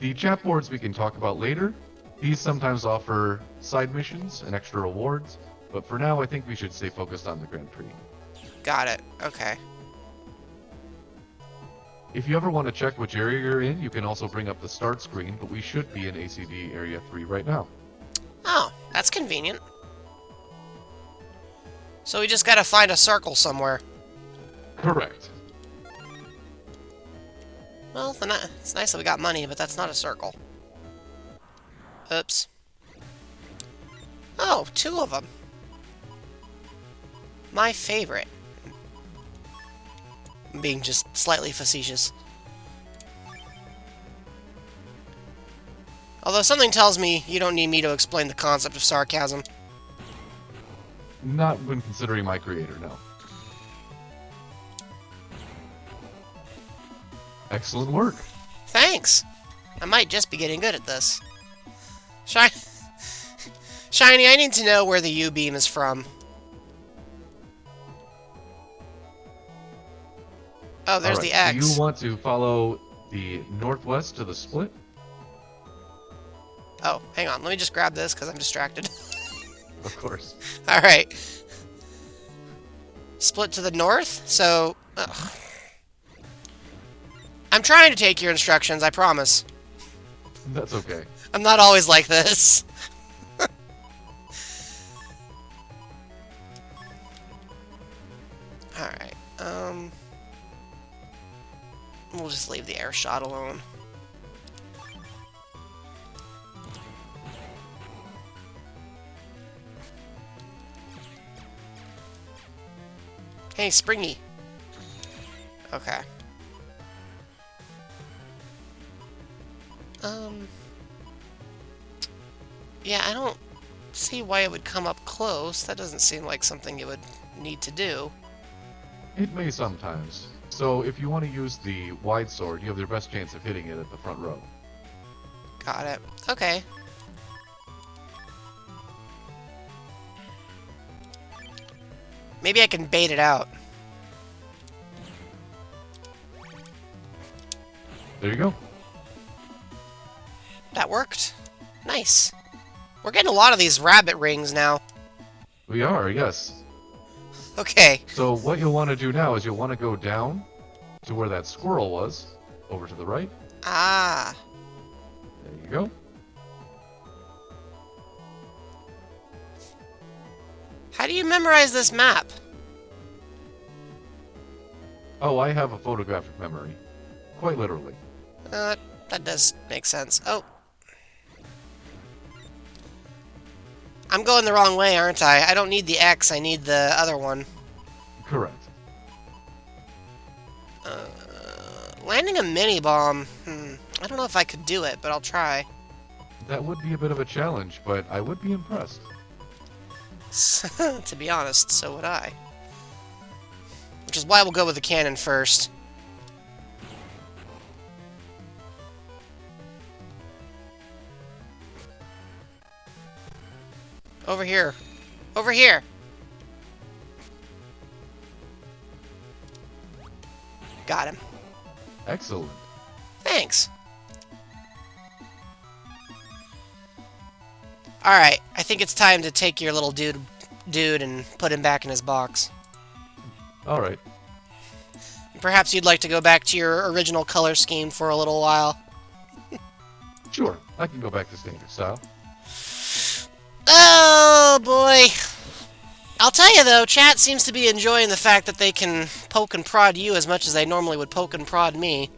The chat boards we can talk about later. These sometimes offer side missions and extra rewards, but for now I think we should stay focused on the Grand Prix. Got it. Okay. If you ever want to check which area you're in, you can also bring up the start screen, but we should be in ACD Area 3 right now. Oh, that's convenient. So we just gotta find a circle somewhere. Correct. Well, it's nice that we got money, but that's not a circle. Oops. Oh, two of them. My favorite. I'm being just slightly facetious. Although something tells me you don't need me to explain the concept of sarcasm. Not when considering my creator, no. Excellent work. Thanks. I might just be getting good at this. Shiny, I need to know where the U-beam is from. Oh, there's the Alright, do X. you want to follow the northwest to the split? Oh, hang on. Let me just grab this because I'm distracted. Of course. Alright. Split to the north, so... Ugh. I'm trying to take your instructions, I promise. That's okay. I'm not always like this. Alright, we'll just leave the air shot alone. Hey, Springy. Okay. Yeah, I don't see why it would come up close. That doesn't seem like something you would need to do. It may sometimes. So if you want to use the wide sword, you have your best chance of hitting it at the front row. Got it. Okay. Maybe I can bait it out. There you go. That worked. Nice. We're getting a lot of these rabbit rings now. We are, yes. Okay. So what you'll want to do now is you'll want to go down to where that squirrel was, over to the right. Ah. There you go. How do you memorize this map? Oh, I have a photographic memory. Quite literally. That does make sense. Oh. I'm going the wrong way, aren't I? I don't need the X, I need the other one. Correct. Landing a mini-bomb. I don't know if I could do it, but I'll try. That would be a bit of a challenge, but I would be impressed. To be honest, so would I. Which is why we'll go with the cannon first. Over here. Over here! Got him. Excellent. Thanks. Alright, I think it's time to take your little dude and put him back in his box. Alright. Perhaps you'd like to go back to your original color scheme for a little while. Sure, I can go back to standard style. Oh, boy. I'll tell you, though, chat seems to be enjoying the fact that they can poke and prod you as much as they normally would poke and prod me.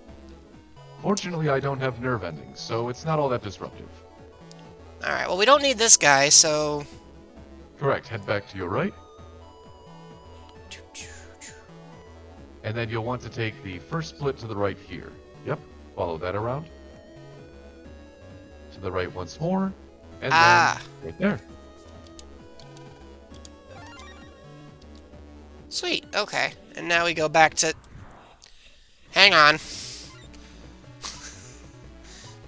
Fortunately, I don't have nerve endings, so it's not all that disruptive. Alright, well, we don't need this guy, so... Correct, head back to your right. And then you'll want to take the first split to the right here. Yep, follow that around. To the right once more. And then right there. Sweet, okay. And now we go back to... Hang on.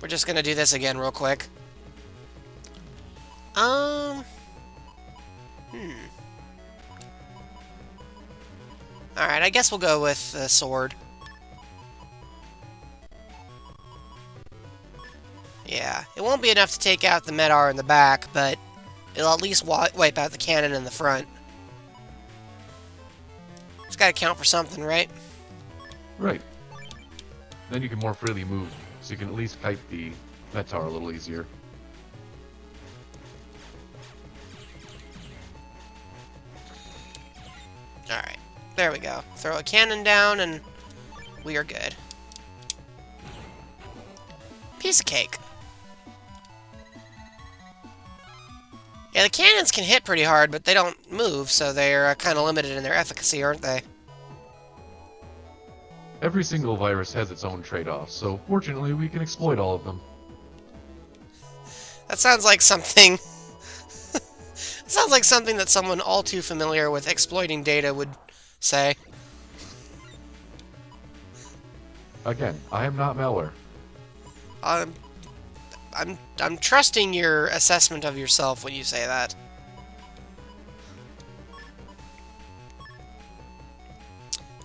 We're just gonna do this again real quick. Alright, I guess we'll go with the sword. Yeah, it won't be enough to take out the Medar in the back, but it'll at least wipe out the cannon in the front. It's gotta count for something, right? Right. Then you can more freely move, so you can at least kite the Metar a little easier. Alright, there we go. Throw a cannon down and we are good. Piece of cake. Yeah, the cannons can hit pretty hard, but they don't move, so they're kind of limited in their efficacy, aren't they? Every single virus has its own trade-offs, so fortunately we can exploit all of them. That sounds like something... It sounds like something that someone all too familiar with exploiting data would say. Again, I am not malware. Um, I'm trusting your assessment of yourself when you say that.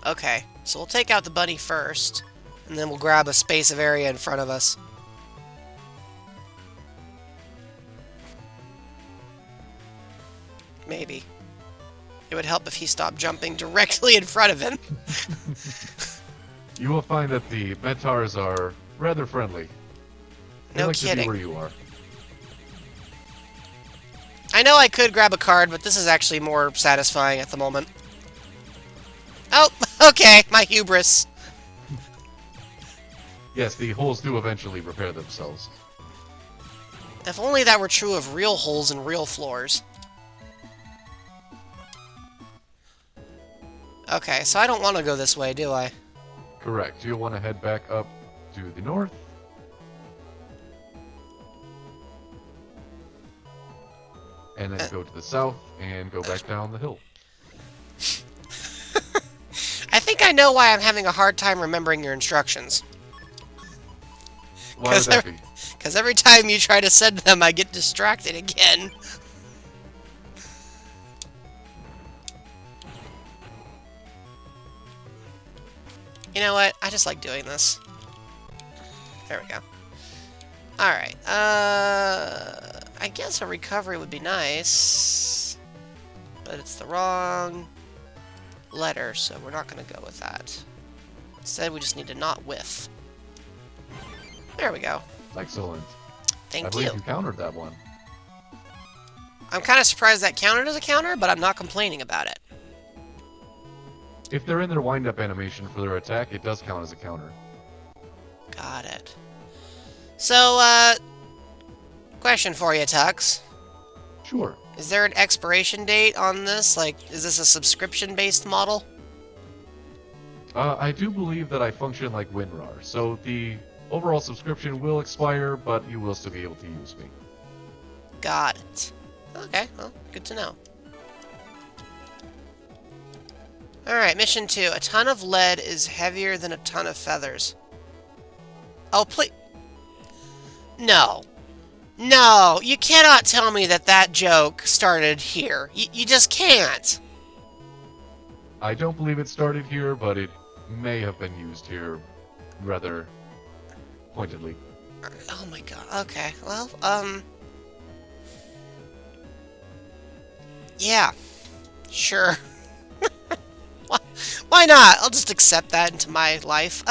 Okay, so we'll take out the bunny first, and then we'll grab a space of area in front of us. Maybe. It would help if he stopped jumping directly in front of him. You will find that the Metars are rather friendly. They No like to be kidding. where you are. I know I could grab a card, but this is actually more satisfying at the moment. Oh, okay, my hubris. Yes, the holes do eventually repair themselves. If only that were true of real holes in real floors. Okay, so I don't want to go this way, do I? Correct. You'll want to head back up to the north. And then go to the south and go back down the hill. I think I know why I'm having a hard time remembering your instructions. Why would that be? Because every time you try to send them, I get distracted again. You know what? I just like doing this. There we go. Alright, I guess a recovery would be nice. But it's the wrong letter, so we're not going to go with that. Instead, we just need to not whiff. There we go. Excellent. I Thank believe you. you countered that one. I'm kind of surprised that counted as a counter, but I'm not complaining about it. If they're in their wind-up animation for their attack, it does count as a counter. Got it. So, question for you, Tux. Sure. Is there an expiration date on this? Like, is this a subscription-based model? I do believe that I function like WinRAR, so the overall subscription will expire, but you will still be able to use me. Got it. Okay, well, good to know. Alright, mission 2. A ton of lead is heavier than a ton of feathers. Oh, please. No. No, you cannot tell me that that joke started here. You just can't. I don't believe it started here, but it may have been used here rather pointedly. Oh my god. Okay, well, yeah. Sure. Why not? I'll just accept that into my life.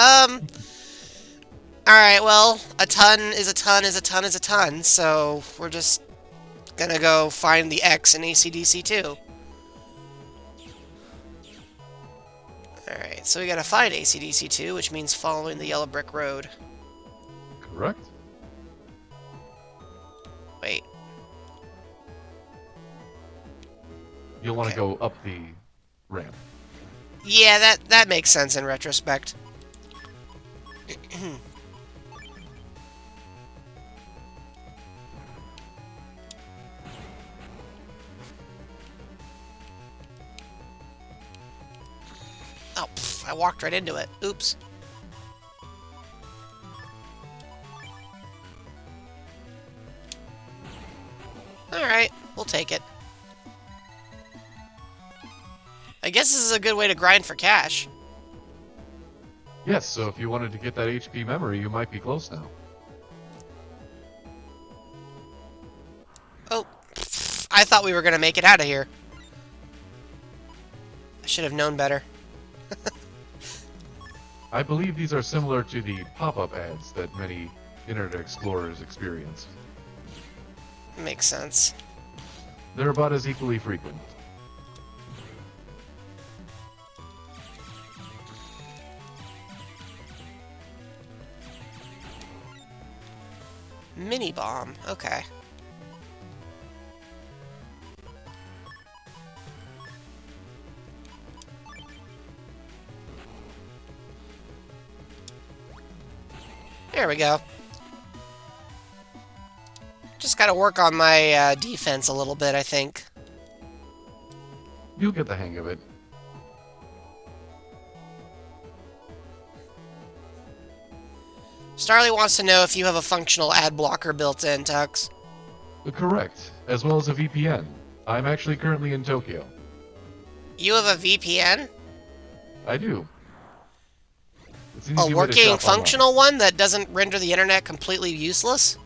Alright, well, a ton is a ton is a ton is a ton, so we're just gonna go find the X in AC/DC 2. Alright, so we gotta find AC/DC 2, which means following the yellow brick road. Correct? Wait. You'll want to Okay. go up the ramp. Yeah, that makes sense in retrospect. Oh, pff, I walked right into it. Oops. Alright, we'll take it. I guess this is a good way to grind for cash. Yes, so if you wanted to get that HP memory, you might be close now. Oh, pff, I thought we were going to make it out of here. I should have known better. I believe these are similar to the pop-up ads that many Internet Explorers experience. Makes sense. They're about as equally frequent. Mini bomb. Okay. There we go. Just gotta work on my defense a little bit, I think. You'll get the hang of it. Starly wants to know if you have a functional ad blocker built in, Tux. Correct, as well as a VPN. I'm actually currently in Tokyo. You have a VPN? I do. It's an A easy way to working, shop online. functional one that doesn't render the internet completely useless?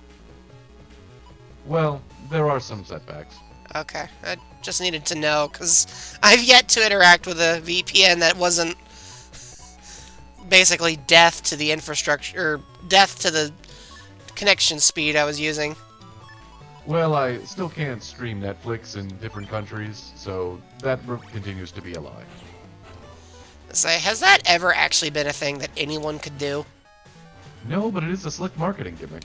Well, there are some setbacks. Okay, I just needed to know, because I've yet to interact with a VPN that wasn't basically death to the infrastructure, or death to the connection speed I was using. Well, I still can't stream Netflix in different countries, so that continues to be a lie. Say, has that ever actually been a thing that anyone could do? No, but it is a slick marketing gimmick.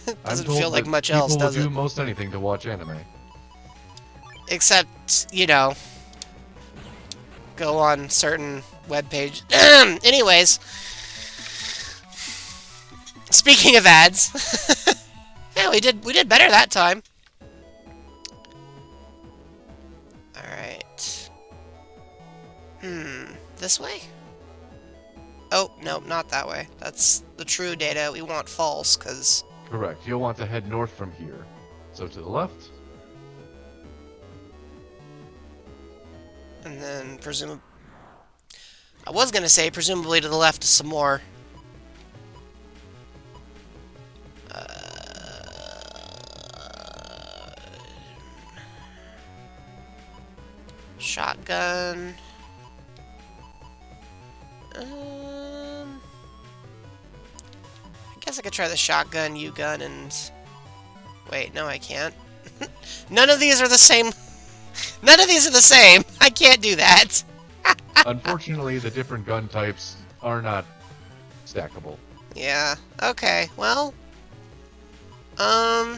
Doesn't I'm told feel like that much else, people does will it? do most anything to watch anime. Except, you know, go on certain web page. Anyways, speaking of ads, yeah, we did better that time. All right. This way? Oh, no, not that way. That's the true data. We want false, because... Correct. You'll want to head north from here. So to the left. And then, I was going to say, presumably to the left some more. Shotgun. I guess I could try the shotgun, U-gun, and... Wait, no I can't. None of these are the same. None of these are the same. I can't do that. Unfortunately, the different gun types are not stackable. Yeah. Okay. Well. I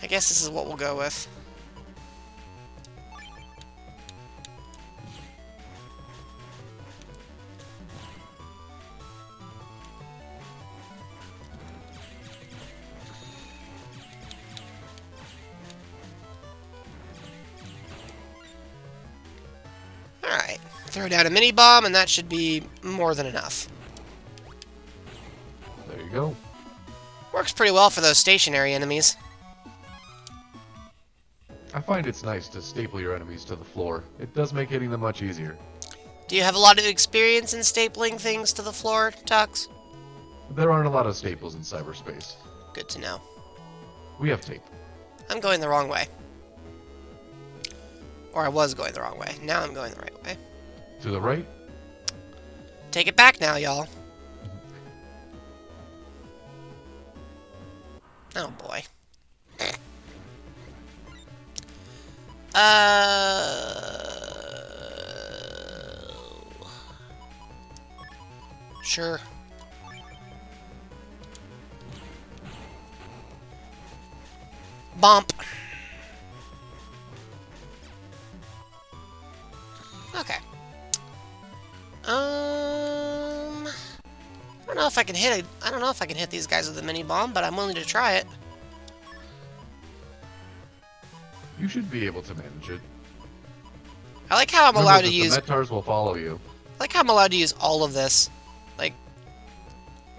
guess this is what we'll go with. Alright. Throw down a mini bomb, and that should be more than enough. There you go. Works pretty well for those stationary enemies. I find it's nice to staple your enemies to the floor. It does make hitting them much easier. Do you have a lot of experience in stapling things to the floor, Tux? There aren't a lot of staples in cyberspace. Good to know. We have tape. I'm going the wrong way. Or I was going the wrong way. Now I'm going the right way. To the right. Take it back now, y'all. Oh, boy. Sure. Bump. Okay. I don't know if I can hit it. I don't know if I can hit these guys with a mini bomb, but I'm willing to try it. You should be able to manage it. I like how I'm Remember allowed that to use. the Metars will follow you. I like how I'm allowed to use all of this. Like,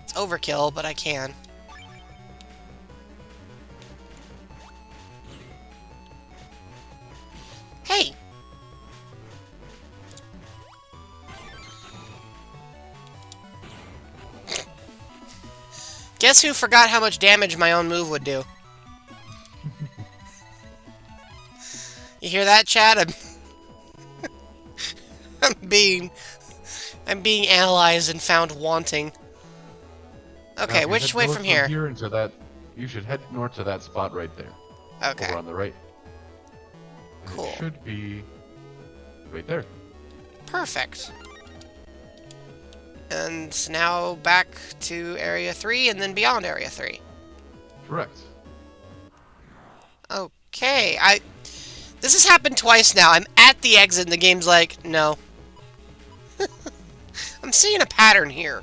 it's overkill, but I can. Hey! Guess who forgot how much damage my own move would do? You hear that, Chad? I'm being analyzed and found wanting. Okay, Now, if you which head way north from here? Into that, you should head north to that spot right there. Okay, Over on the right. And cool. It should be right there. Perfect. And now back to Area 3 and then beyond Area 3. Correct. Okay, This has happened twice now. I'm at the exit and the game's like, no. I'm seeing a pattern here.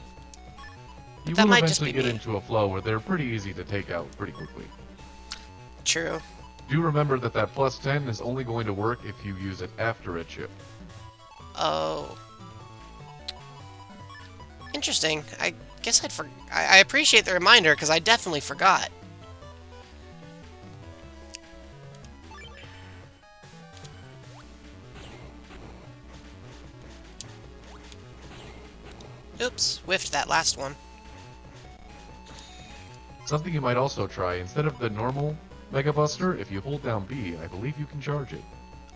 You That will might just eventually be get me. into a flow where they're pretty easy to take out pretty quickly. True. Do remember that that plus 10 is only going to work if you use it after a chip. Oh. Interesting. I guess I appreciate the reminder, because I definitely forgot. Oops, whiffed that last one. Something you might also try, instead of the normal Mega Buster, if you hold down B, I believe you can charge it.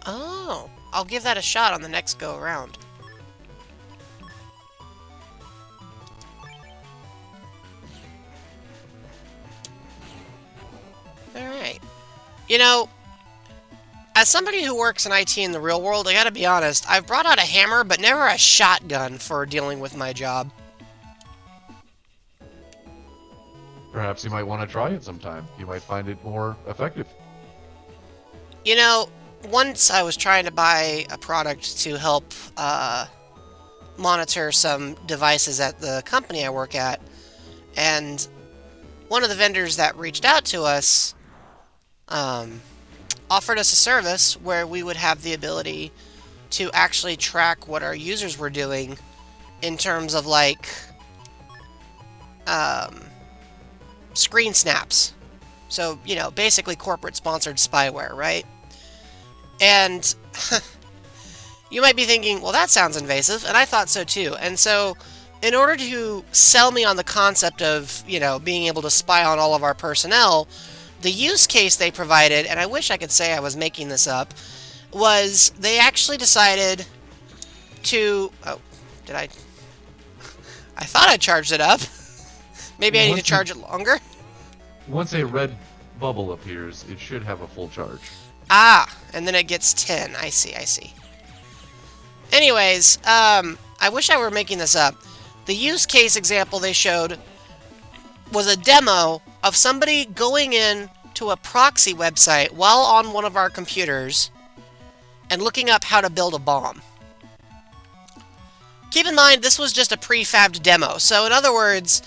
Oh, I'll give that a shot on the next go around. Alright. You know, as somebody who works in IT in the real world, I gotta be honest, I've brought out a hammer, but never a shotgun for dealing with my job. Perhaps you might want to try it sometime. You might find it more effective. You know, once I was trying to buy a product to help monitor some devices at the company I work at, and one of the vendors that reached out to us offered us a service where we would have the ability to actually track what our users were doing in terms of, like, screen snaps. So, you know, basically corporate-sponsored spyware, right? And you might be thinking, well, that sounds invasive, and I thought so too. And so, in order to sell me on the concept of, you know, being able to spy on all of our personnel, the use case they provided, and I wish I could say I was making this up, was they actually decided to... Oh, did I... I thought I charged it up. Maybe I need to charge it longer? Once a red bubble appears, it should have a full charge. Ah, and then it gets 10. I see, I see. Anyways, I wish I were making this up. The use case example they showed was a demo of somebody going in to a proxy website while on one of our computers and looking up how to build a bomb. Keep in mind, this was just a prefabbed demo. So, in other words,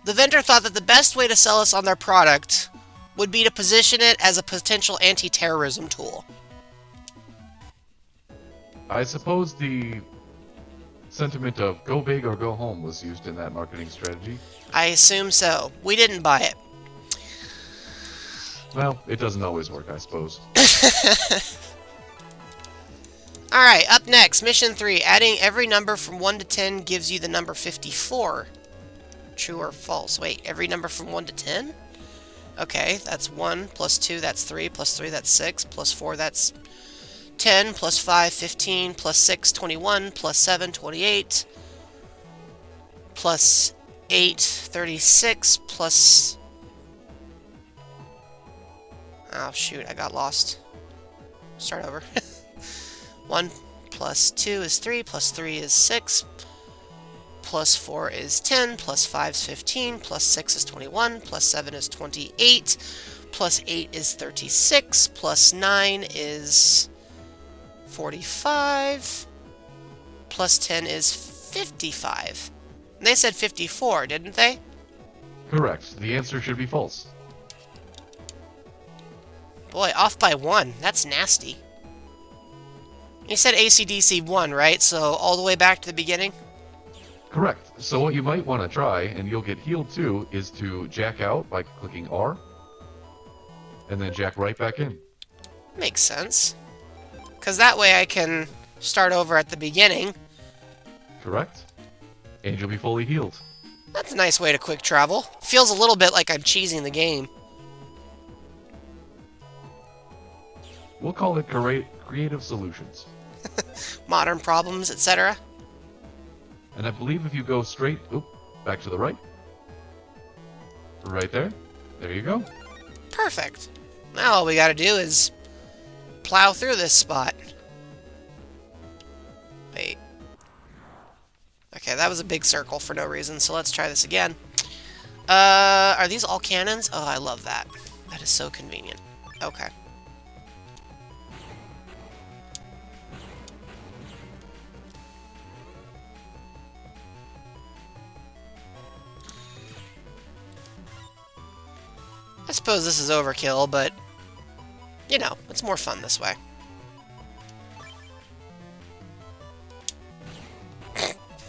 the vendor thought that the best way to sell us on their product would be to position it as a potential anti-terrorism tool. I suppose the sentiment of go big or go home was used in that marketing strategy. I assume so. We didn't buy it. Well, it doesn't always work, I suppose. Alright, up next, Mission 3. Adding every number from 1 to 10 gives you the number 54. True or false? Wait, every number from 1 to 10? Okay, that's 1, plus 2, that's 3, plus 3, that's 6, plus 4, that's 10, plus 5, 15, plus 6, 21, plus 7, 28, plus 8, 36, plus... Oh, shoot, I got lost. Start over. 1 plus 2 is 3, plus 3 is 6, plus 4 is 10, plus 5 is 15, plus 6 is 21, plus 7 is 28, plus 8 is 36, plus 9 is 45, plus 10 is 55. And they said 54, didn't they? Correct. The answer should be false. Boy, off by 1. That's nasty. You said AC/DC 1, right? So all the way back to the beginning? Correct. So what you might want to try, and you'll get healed too, is to jack out by clicking R, and then jack right back in. Makes sense. Because that way I can start over at the beginning. Correct. And you'll be fully healed. That's a nice way to quick travel. Feels a little bit like I'm cheesing the game. We'll call it creative solutions. Modern problems, etc. And I believe if you go straight, back to the right. Right there. There you go. Perfect. Now all we gotta do is plow through this spot. Wait. Okay, that was a big circle for no reason, so let's try this again. Are these all cannons? Oh, I love that. That is so convenient. Okay. suppose this is overkill, but, you know, it's more fun this way.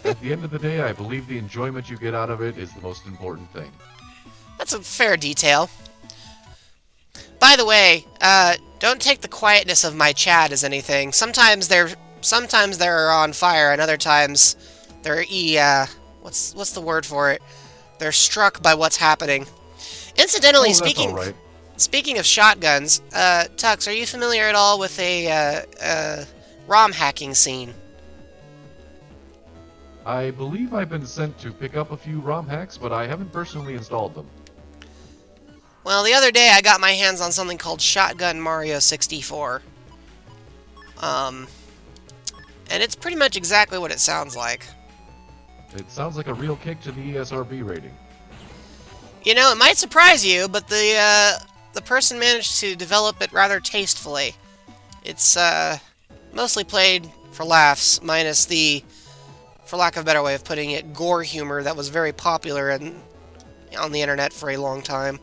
At the end of the day, I believe the enjoyment you get out of it is the most important thing. That's a fair detail. By the way, don't take the quietness of my chat as anything. Sometimes they're on fire, and other times they're what's the word for it? They're struck by what's happening. Incidentally, Oh, that's all right. speaking of shotguns, Tux, are you familiar at all with a ROM hacking scene? I believe I've been sent to pick up a few ROM hacks, but I haven't personally installed them. Well, the other day I got my hands on something called Shotgun Mario 64. And it's pretty much exactly what it sounds like. It sounds like a real kick to the ESRB rating. You know, it might surprise you, but the person managed to develop it rather tastefully. It's mostly played for laughs, minus the, for lack of a better way of putting it, gore humor that was very popular on the internet for a long time.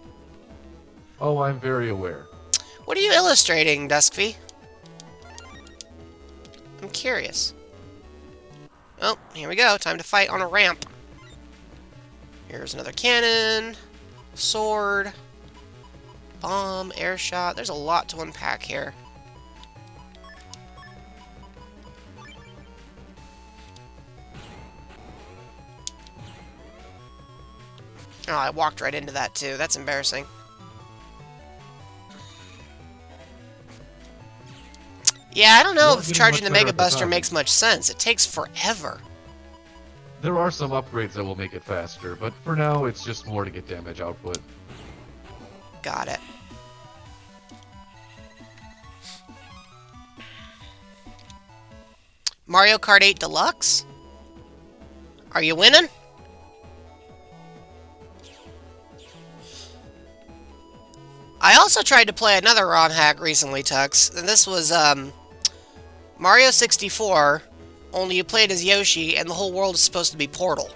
Oh, I'm very aware. What are you illustrating, Duskfy? I'm curious. Oh, here we go. Time to fight on a ramp. Here's another cannon, sword, bomb, air shot. There's a lot to unpack here. Oh, I walked right into that too. That's embarrassing. Yeah, I don't know You're if getting charging the much better Mega at the Buster timing. makes much sense. It takes forever. There are some upgrades that will make it faster, but for now it's just more to get damage output. Got it. Mario Kart 8 Deluxe? Are you winning? I also tried to play another ROM hack recently, Tux, and this was Mario 64, only you played as Yoshi, and the whole world is supposed to be Portal.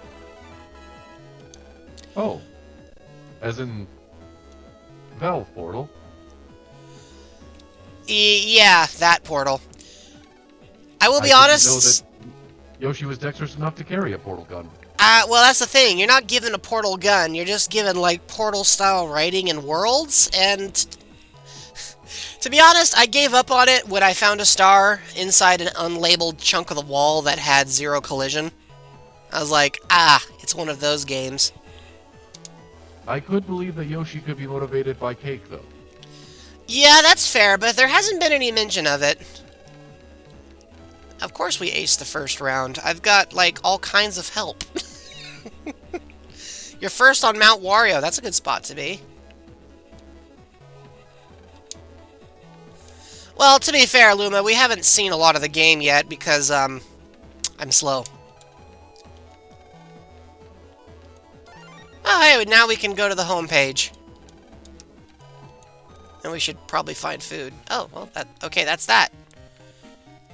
Oh. As in... Valve Portal. Yeah, that Portal. I will be I honest... didn't know that Yoshi was dexterous enough to carry a portal gun. Well, that's the thing. You're not given a portal gun. You're just given, like, portal-style writing and worlds, and... To be honest, I gave up on it when I found a star inside an unlabeled chunk of the wall that had zero collision. I was like, it's one of those games. I could believe that Yoshi could be motivated by cake, though. Yeah, that's fair, but there hasn't been any mention of it. Of course we aced the first round. I've got, like, all kinds of help. You're first on Mount Wario. That's a good spot to be. Well, to be fair, Luma, we haven't seen a lot of the game yet because, I'm slow. Oh, hey, now we can go to the home page. And we should probably find food. Oh, well, okay, that's that.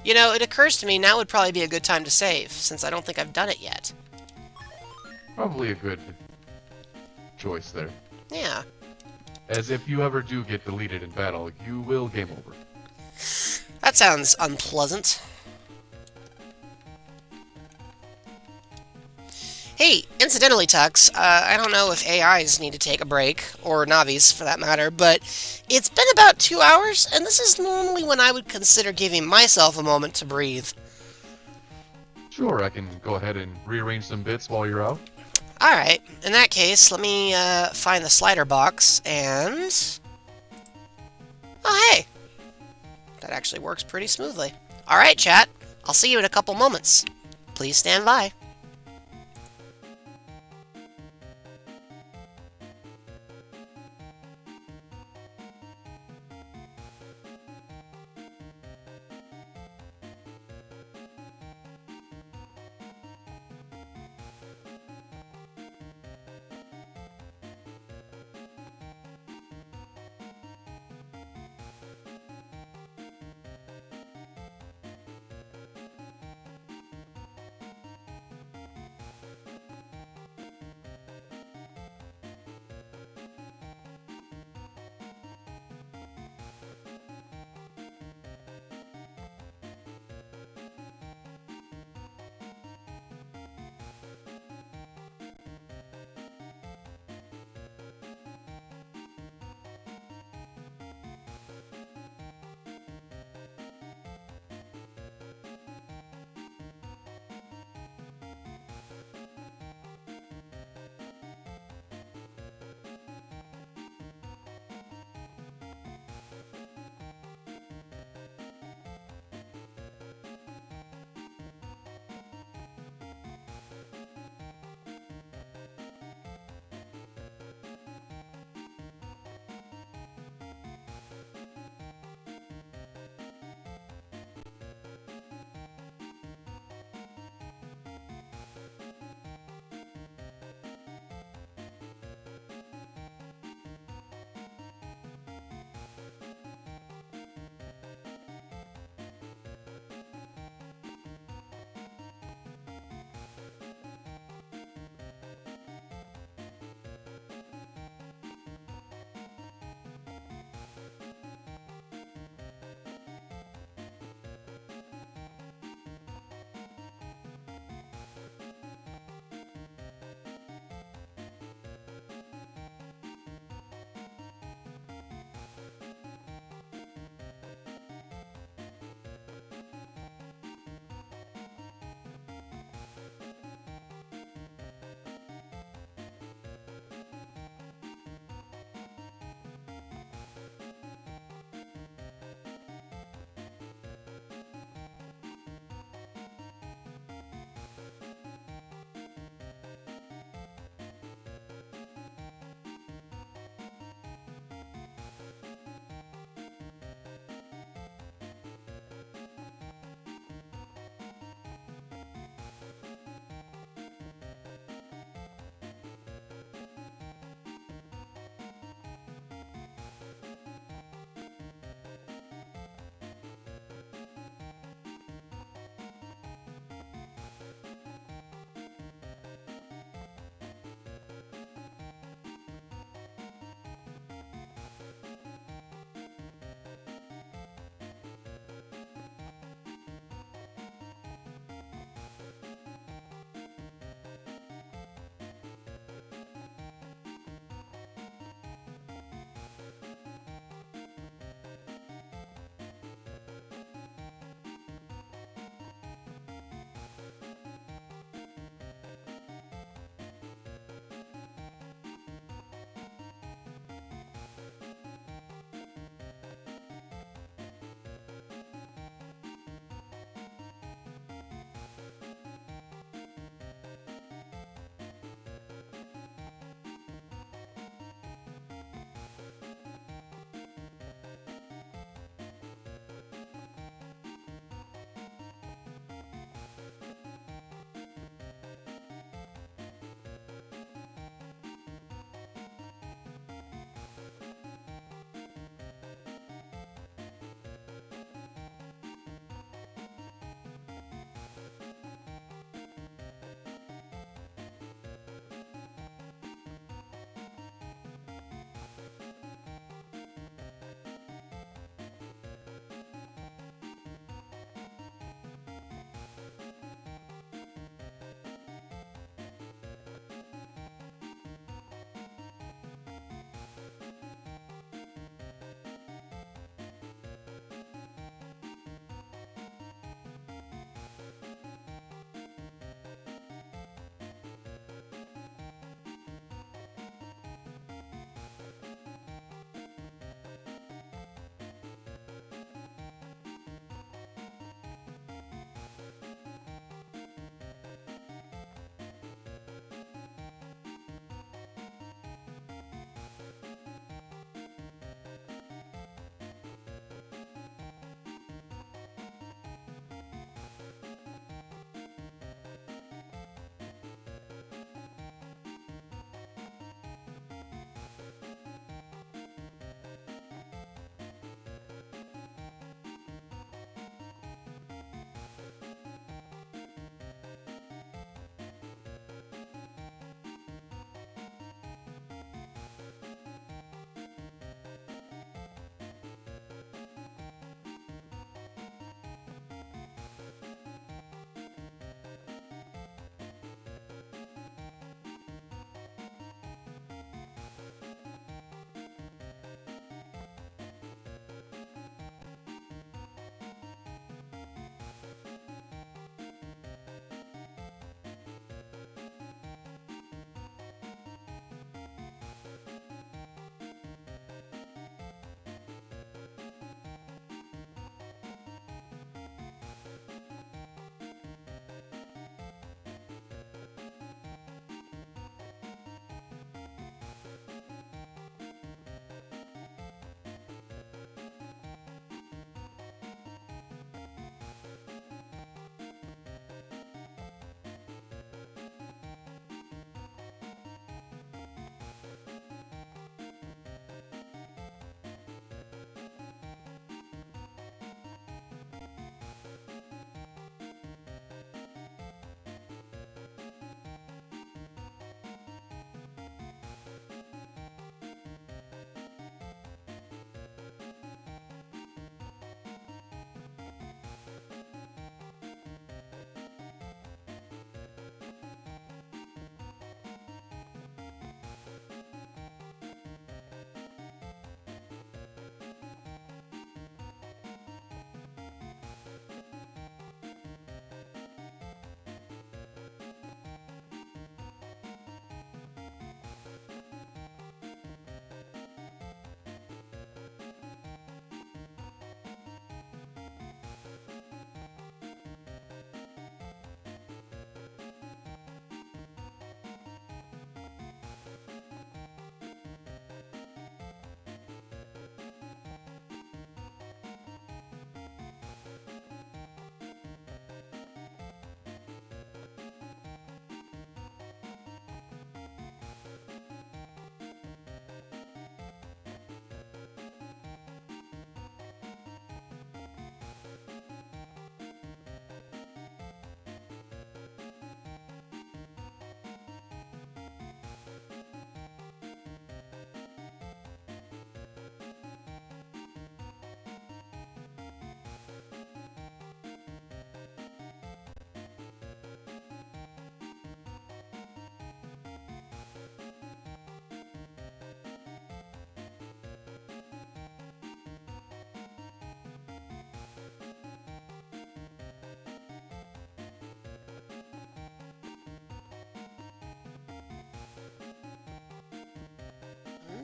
You know, it occurs to me now would probably be a good time to save, since I don't think I've done it yet. Probably a good choice there. Yeah. As if you ever do get deleted in battle, you will game over. That sounds unpleasant. Hey, incidentally, Tux, I don't know if AIs need to take a break, or Navis for that matter, but it's been about 2 hours, and this is normally when I would consider giving myself a moment to breathe. Sure, I can go ahead and rearrange some bits while you're out. Alright, in that case, let me find the slider box, and... Oh, hey! That actually works pretty smoothly. Alright, chat, I'll see you in a couple moments. Please stand by.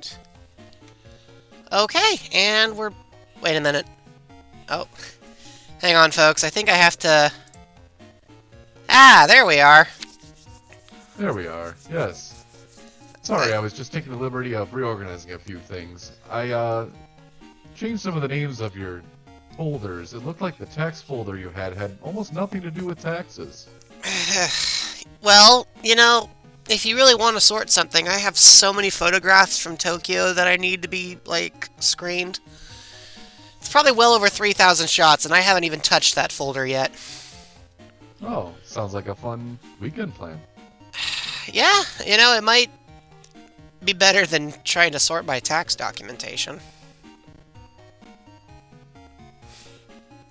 And... Okay, and we're... Wait a minute. Oh. Hang on, folks. I think I have to... Ah, there we are. There we are. Yes. Sorry, I was just taking the liberty of reorganizing a few things. I changed some of the names of your folders. It looked like the tax folder you had almost nothing to do with taxes. Well, you know, if you really want to sort something, I have so many photographs from Tokyo that I need to be, like, screened. It's probably well over 3,000 shots, and I haven't even touched that folder yet. Oh, sounds like a fun weekend plan. Yeah, you know, it might be better than trying to sort by tax documentation.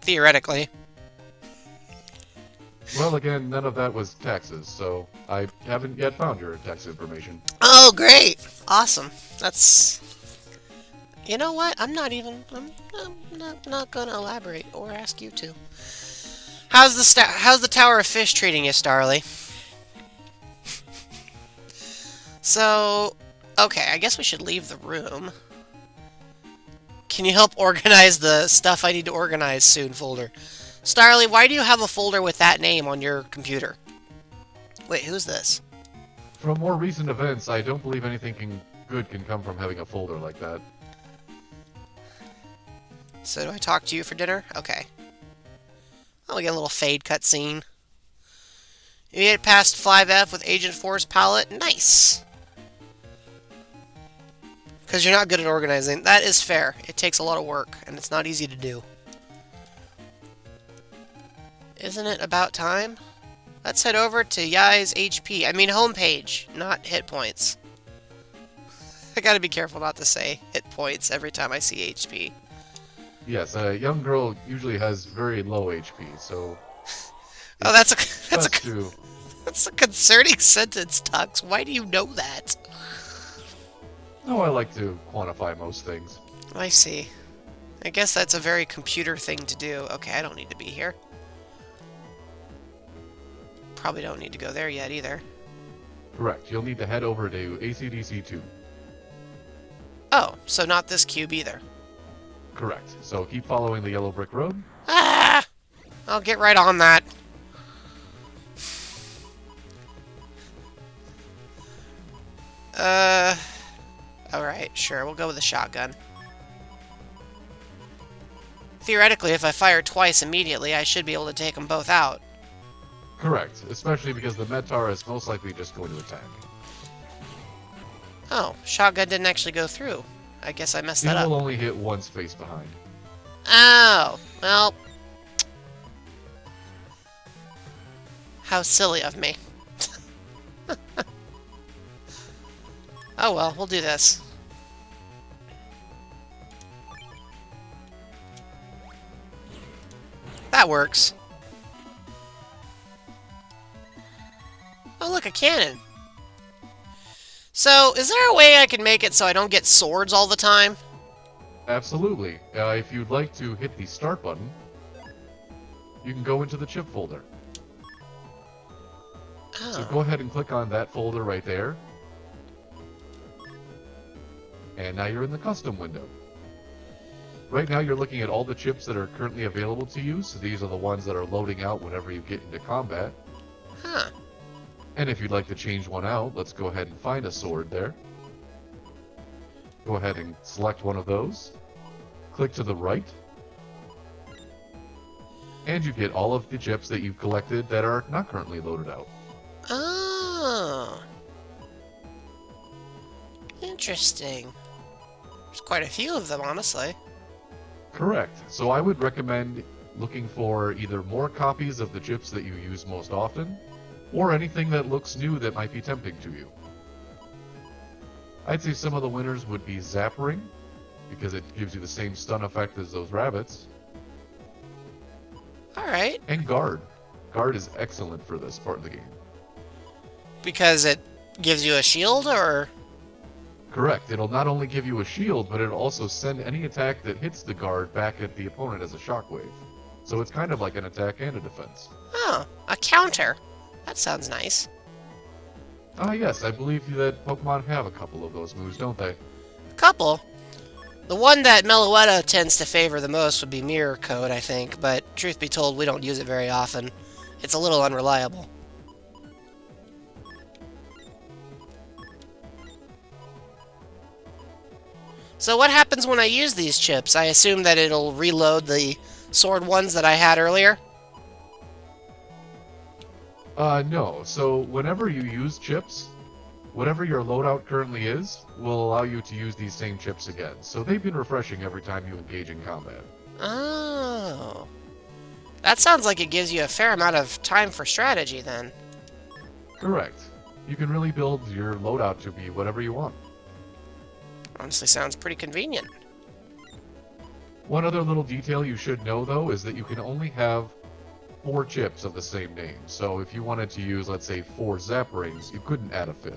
Theoretically. Well, again, none of that was taxes, so I haven't yet found your tax information. Oh, great! Awesome. That's... You know what? I'm not not gonna elaborate or ask you to. How's the Tower of Fish treating you, Starly? So, okay, I guess we should leave the room. Can you help organize the stuff I need to organize soon folder? Starly, why do you have a folder with that name on your computer? Wait, who's this? From more recent events, I don't believe anything good can come from having a folder like that. So do I talk to you for dinner? Okay. Oh, we get a little fade cutscene. You made it past 5F with Agent Force palette. Nice! Because you're not good at organizing. That is fair. It takes a lot of work, and it's not easy to do. Isn't it about time? Let's head over to Yai's HP. I mean homepage, not hit points. I gotta be careful not to say hit points every time I see HP. Yes, a young girl usually has very low HP, so... Oh, to... that's a concerning sentence, Tux. Why do you know that? Oh, I like to quantify most things. I see. I guess that's a very computer thing to do. Okay, I don't need to be here. Probably don't need to go there yet either. Correct. You'll need to head over to ACDC 2. Oh, so not this cube either. Correct. So keep following the yellow brick road. Ah! I'll get right on that. Alright, sure, we'll go with the shotgun. Theoretically, if I fire twice immediately, I should be able to take them both out. Correct. Especially because the Metar is most likely just going to attack. Oh, shotgun didn't actually go through. I guess I messed that It up. will only hit one space behind. Oh, well. How silly of me. Oh well, we'll do this. That works. Oh look, a cannon. So, is there a way I can make it so I don't get swords all the time? Absolutely. If you'd like to hit the start button, you can go into the chip folder. Oh. So go ahead and click on that folder right there. And now you're in the custom window. Right now you're looking at all the chips that are currently available to you, so these are the ones that are loading out whenever you get into combat. Huh. And if you'd like to change one out, let's go ahead and find a sword there. Go ahead and select one of those. Click to the right. And you get all of the chips that you've collected that are not currently loaded out. Oh. Interesting. There's quite a few of them, honestly. Correct. So I would recommend looking for either more copies of the chips that you use most often, or anything that looks new that might be tempting to you. I'd say some of the winners would be Zap Ring, because it gives you the same stun effect as those rabbits, Alright. and Guard. Guard is excellent for this part of the game. Because it gives you a shield, or...? Correct. It'll not only give you a shield, but it'll also send any attack that hits the guard back at the opponent as a shockwave. So it's kind of like an attack and a defense. Oh, a counter. That sounds nice. Ah yes, I believe that Pokemon have a couple of those moves, don't they? couple. The one that Meloetta tends to favor the most would be mirror code, I think, but truth be told, we don't use it very often. It's a little unreliable. So what happens when I use these chips? I assume that it'll reload the sword ones that I had earlier? No. So whenever you use chips, whatever your loadout currently is will allow you to use these same chips again. So they've been refreshing every time you engage in combat. Oh. That sounds like it gives you a fair amount of time for strategy, then. Correct. You can really build your loadout to be whatever you want. Honestly, sounds pretty convenient. One other little detail you should know, though, is that you can only have 4 chips of the same name. So if you wanted to use, let's say, 4 zap rings, you couldn't add a 5th.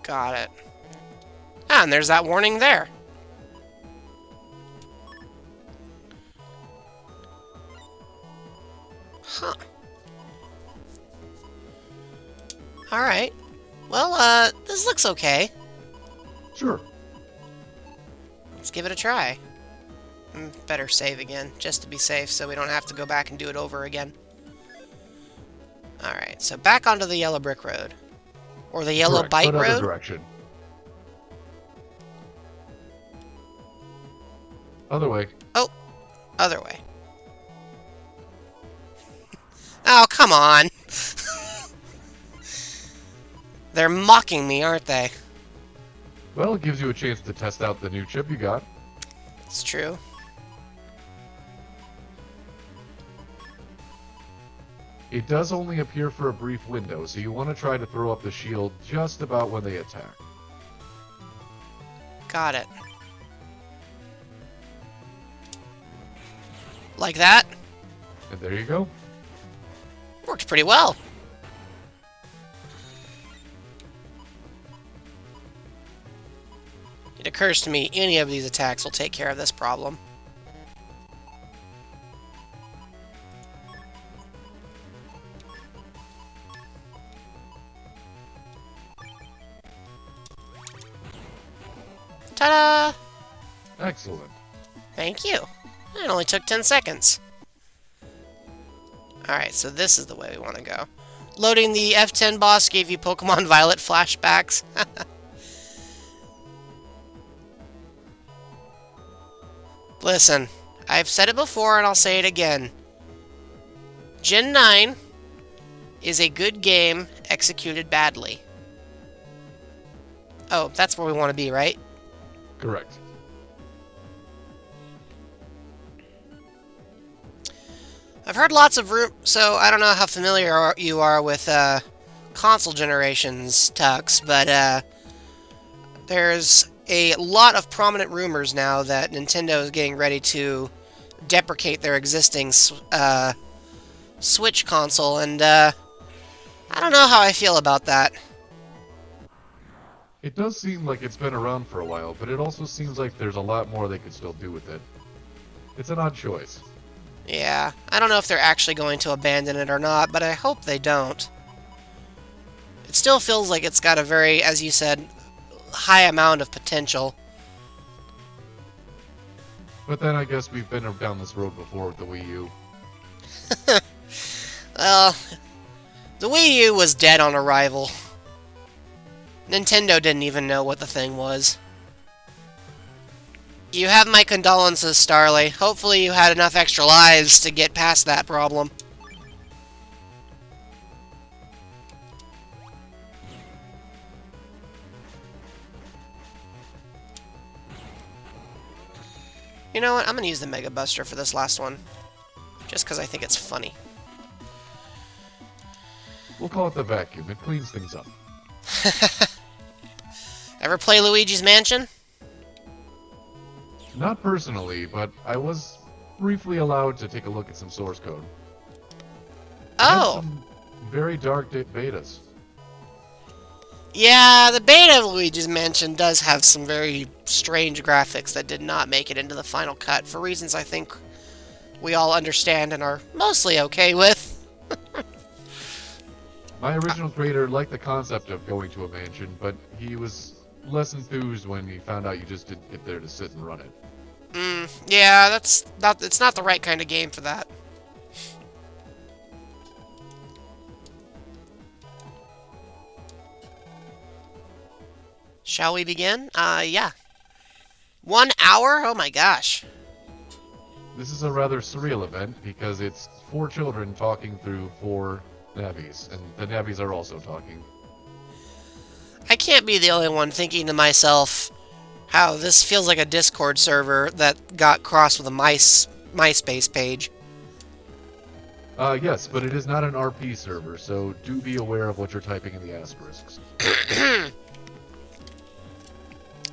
Got it. Ah, and there's that warning there. Huh. Alright. Well, this looks okay. Sure. Let's give it a try. Better save again, just to be safe, so we don't have to go back and do it over again. Alright, so back onto the yellow brick road. Or the yellow Correct, bite but other road? direction. Other way. Oh, other way. Oh, come on! They're mocking me, aren't they? Well, it gives you a chance to test out the new chip you got. It's true. It does only appear for a brief window, so you want to try to throw up the shield just about when they attack. Got it. Like that? And there you go. Worked pretty well. It occurs to me any of these attacks will take care of this problem. Ta-da! Excellent. Thank you. It only took 10 seconds. Alright, so this is the way we want to go. Loading the F10 boss gave you Pokemon Violet flashbacks. Listen, I've said it before and I'll say it again. Gen 9 is a good game executed badly. Oh, that's where we want to be, right? Correct. I've heard lots of so I don't know how familiar you are with console generations, Tux, but there's a lot of prominent rumors now that Nintendo is getting ready to deprecate their existing Switch console, and I don't know how I feel about that. It does seem like it's been around for a while, but it also seems like there's a lot more they could still do with it. It's an odd choice. Yeah, I don't know if they're actually going to abandon it or not, but I hope they don't. It still feels like it's got a very, as you said, high amount of potential. But then I guess we've been down this road before with the Wii U. Well, the Wii U was dead on arrival. Nintendo didn't even know what the thing was. You have my condolences, Starly. Hopefully you had enough extra lives to get past that problem. You know what? I'm gonna use the Mega Buster for this last one. Just because I think it's funny. We'll call it the vacuum. It cleans things up. Ever play Luigi's Mansion? Not personally, but I was briefly allowed to take a look at some source code. Oh! Some very dark betas. Yeah, the beta of Luigi's Mansion does have some very strange graphics that did not make it into the final cut, for reasons I think we all understand and are mostly okay with. My original creator liked the concept of going to a mansion, but he was less enthused when he found out you just didn't get there to sit and run it. Yeah, that's not. It's not the right kind of game for that. Shall we begin? Yeah. 1 hour? Oh my gosh. This is a rather surreal event because it's 4 children talking through 4 navvies, and the navvies are also talking. I can't be the only one thinking to myself, how this feels like a Discord server that got crossed with a MySpace page. Yes, but it is not an RP server, so do be aware of what you're typing in the asterisks.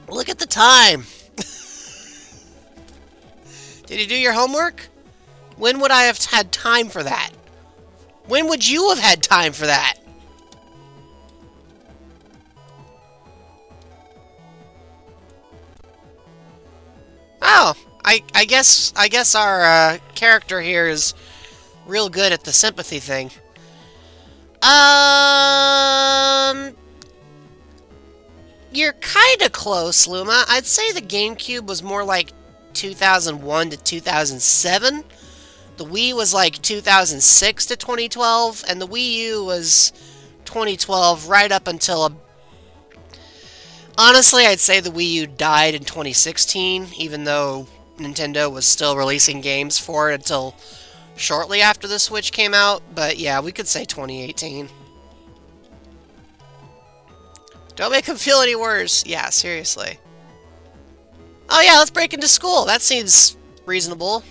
Look at the time! Did you do your homework? When would I have had time for that? When would you have had time for that? Oh, I guess our character here is real good at the sympathy thing. You're kinda close, Luma. I'd say the GameCube was more like 2001 to 2007. The Wii was like 2006 to 2012, and the Wii U was 2012 right up until honestly, I'd say the Wii U died in 2016, even though Nintendo was still releasing games for it until shortly after the Switch came out. But yeah, we could say 2018. Don't make him feel any worse. Yeah, seriously. Oh yeah, let's break into school. That seems reasonable.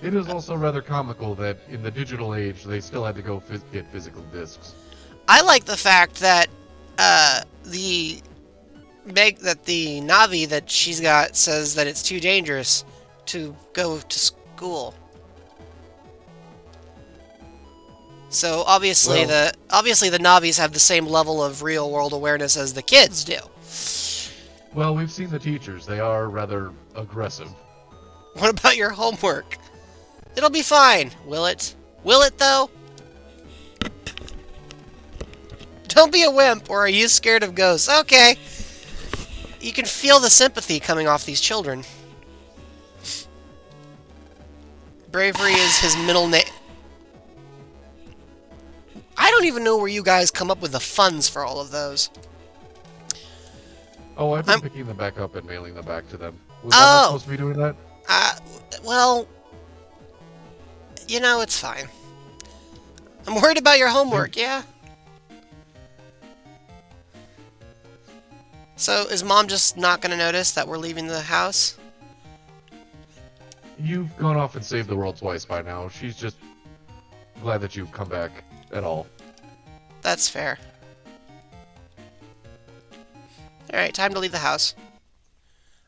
It is also rather comical that in the digital age, they still had to go get physical discs. I like the fact that the Navi that she's got says that it's too dangerous to go to school. So obviously the Navis have the same level of real world awareness as the kids do. Well, we've seen the teachers. They are rather aggressive. What about your homework? It'll be fine, will it? Will it though? Don't be a wimp, or are you scared of ghosts? Okay. You can feel the sympathy coming off these children. Bravery is his middle name. I don't even know where you guys come up with the funds for all of those. Oh, I've been picking them back up and mailing them back to them. Was I not supposed to be doing that? Well, you know, it's fine. I'm worried about your homework, yeah? So, is Mom just not going to notice that we're leaving the house? You've gone off and saved the world twice by now. She's just glad that you've come back at all. That's fair. Alright, time to leave the house.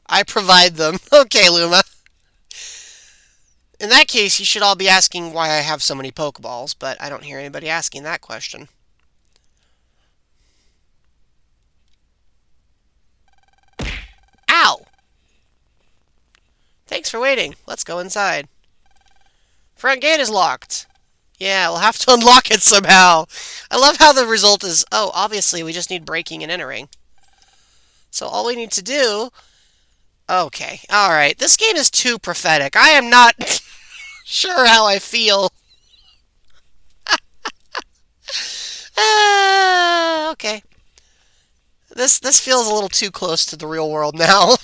I provide them. Okay, Luma. In that case, you should all be asking why I have so many Pokeballs, but I don't hear anybody asking that question. Ow! Thanks for waiting. Let's go inside. Front gate is locked. Yeah, we'll have to unlock it somehow. I love how the result is, oh, obviously we just need breaking and entering. So all we need to do... Okay, alright. This game is too prophetic. I am not sure how I feel. Okay. This feels a little too close to the real world now.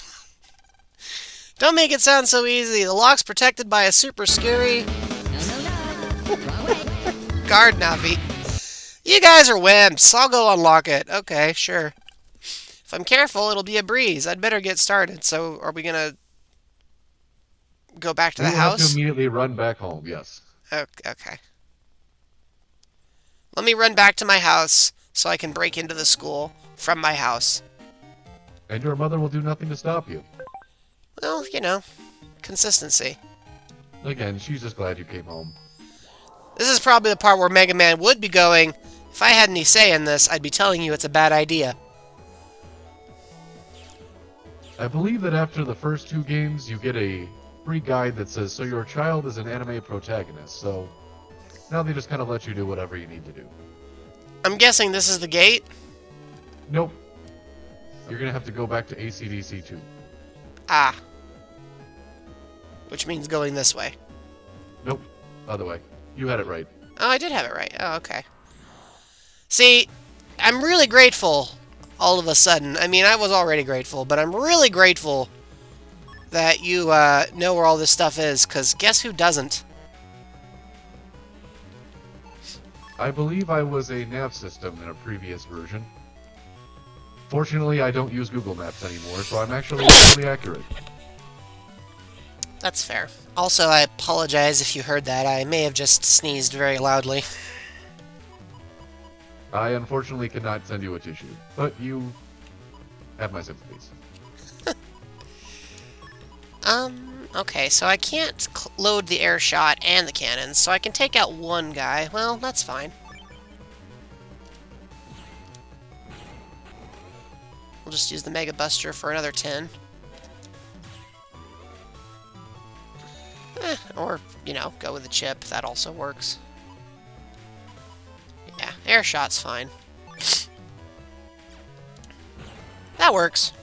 Don't make it sound so easy. The lock's protected by a super scary guard Navi. You guys are wimps. I'll go unlock it. Okay, sure. If I'm careful, it'll be a breeze. I'd better get started. So, are we gonna go back to the house? We have to immediately run back home, yes. Okay. Let me run back to my house so I can break into the school from my house. And your mother will do nothing to stop you. Well, you know, consistency. Again, she's just glad you came home. This is probably the part where MegaMay would be going, if I had any say in this, I'd be telling you it's a bad idea. I believe that after the first 2 games, you get a free guide that says, so your child is an anime protagonist, so now they just kind of let you do whatever you need to do. I'm guessing this is the gate? Nope. You're gonna have to go back to ACDC 2. Ah. Which means going this way. Nope, other way. You had it right. Oh, I did have it right. Oh, okay. See, I'm really grateful all of a sudden. I mean, I was already grateful, but I'm really grateful that you know where all this stuff is, because guess who doesn't? I believe I was a nav system in a previous version. Fortunately, I don't use Google Maps anymore, so I'm actually fairly accurate. That's fair. Also, I apologize if you heard that. I may have just sneezed very loudly. I unfortunately cannot send you a tissue, but you have my sympathies. Okay, so I can't load the air shot and the cannons, so I can take out one guy. Well, that's fine. We'll just use the Mega Buster for another 10. Or, you know, go with the chip. That also works. Yeah, air shot's fine. That works.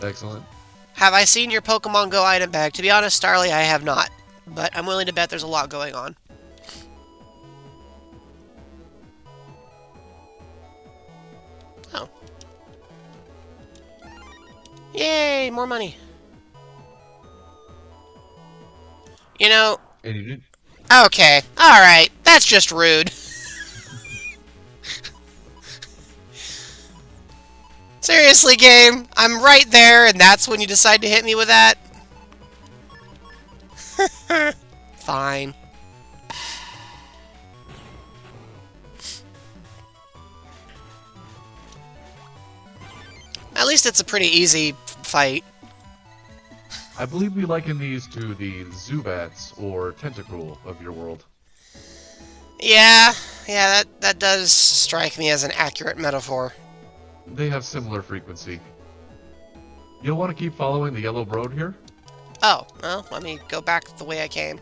Excellent. Have I seen your Pokemon Go item bag? To be honest, Starly, I have not. But I'm willing to bet there's a lot going on. Oh. Yay, more money. You know... And you did. Okay, alright. That's just rude. Seriously, game? I'm right there, and that's when you decide to hit me with that? Fine. At least it's a pretty easy fight. I believe we liken these to the Zubats, or Tentacruel, of your world. Yeah, that does strike me as an accurate metaphor. They have similar frequency. You'll want to keep following the yellow road here. Oh, well, let me go back the way I came.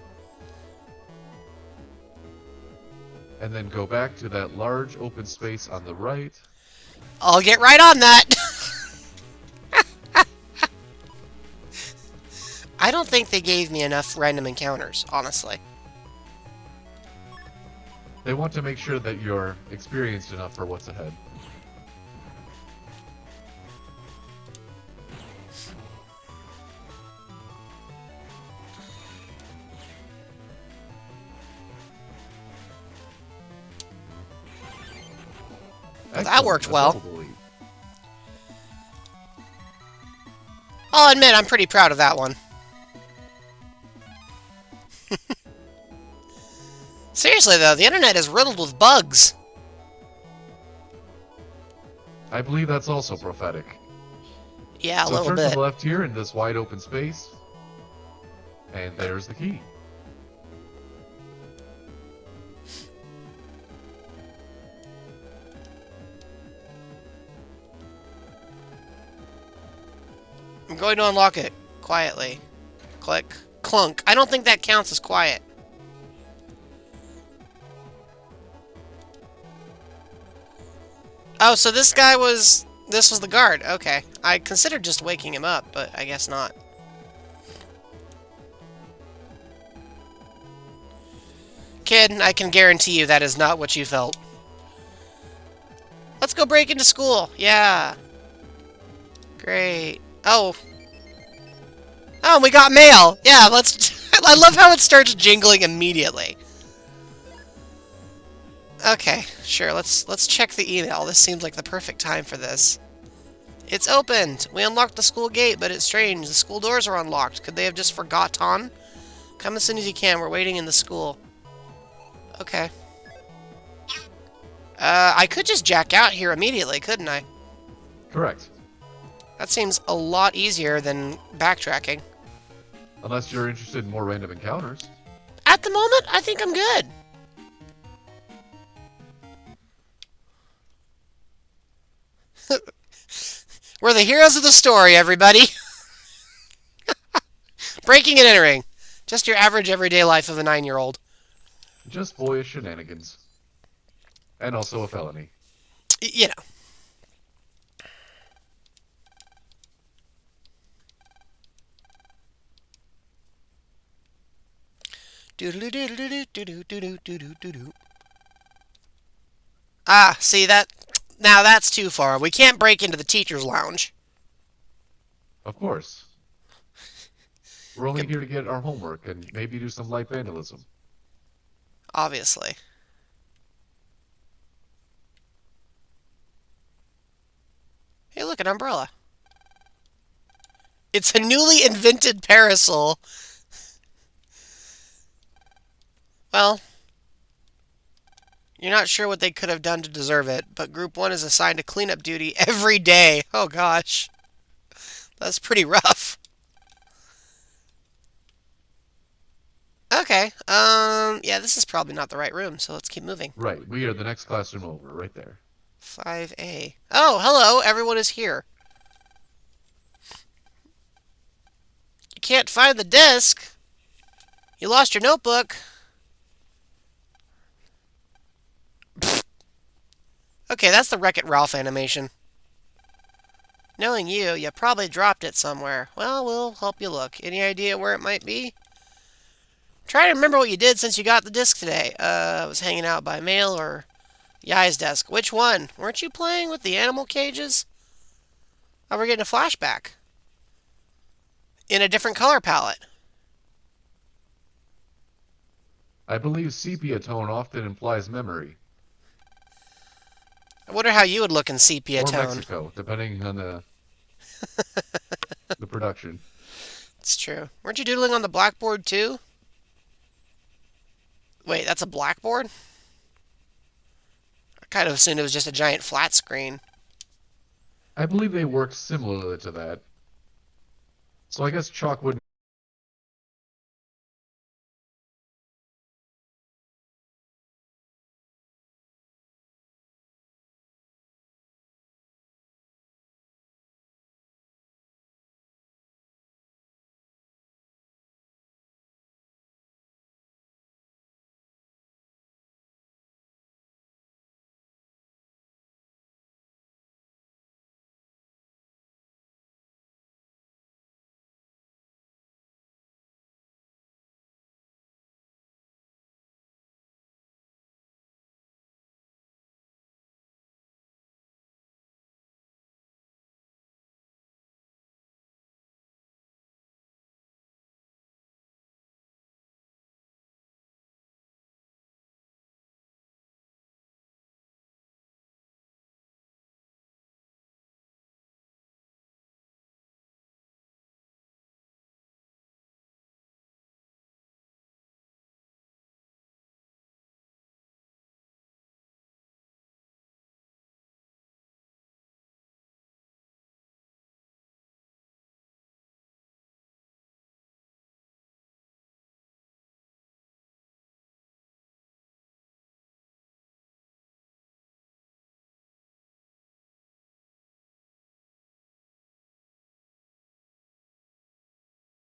And then go back to that large open space on the right. I'll get right on that! I don't think they gave me enough random encounters, honestly. They want to make sure that you're experienced enough for what's ahead. That worked well. Excellent. I'll admit, I'm pretty proud of that one. Seriously, though, the internet is riddled with bugs. I believe that's also prophetic. Yeah, a So little turn to bit. the left here in this wide open space. And there's the key. I'm going to unlock it. Quietly. Click. Clunk. I don't think that counts as quiet. Oh, so this guy was... This was the guard. Okay. I considered just waking him up, but I guess not. Kid, I can guarantee you that is not what you felt. Let's go break into school. Yeah. Great. Oh. Oh, we got mail. Yeah, let's... I love how it starts jingling immediately. Okay, sure, let's check the email. This seems like the perfect time for this. It's opened! We unlocked the school gate, but it's strange. The school doors are unlocked. Could they have just forgotten? Come as soon as you can. We're waiting in the school. Okay. I could just jack out here immediately, couldn't I? Correct. That seems a lot easier than backtracking. Unless you're interested in more random encounters. At the moment, I think I'm good. We're the heroes of the story, everybody. Breaking and entering. Just your average everyday life of a 9-year-old. Just boyish shenanigans. And also a felony. You know. Ah, see that? Now that's too far. We can't break into the teacher's lounge. Of course. We're only here to get our homework and maybe do some light vandalism. Obviously. Hey, look, an umbrella. It's a newly invented parasol. Well, you're not sure what they could have done to deserve it, but Group 1 is assigned to cleanup duty every day. Oh, gosh. That's pretty rough. Okay, yeah, this is probably not the right room, so let's keep moving. Right, we are the next classroom over, right there. 5A. Oh, hello, everyone is here. You can't find the disc. You lost your notebook. Okay, that's the Wreck-It Ralph animation. Knowing you, you probably dropped it somewhere. Well, we'll help you look. Any idea where it might be? Try to remember what you did since you got the disc today. I was hanging out by mail or Yai's desk. Which one? Weren't you playing with the animal cages? Oh, we're getting a flashback. In a different color palette. I believe sepia tone often implies memory. I wonder how you would look in sepia Or tone. Mexico, depending on the production. It's true. Weren't you doodling on the blackboard too? Wait, that's a blackboard? I kind of assumed it was just a giant flat screen. I believe they work similarly to that. So I guess chalk would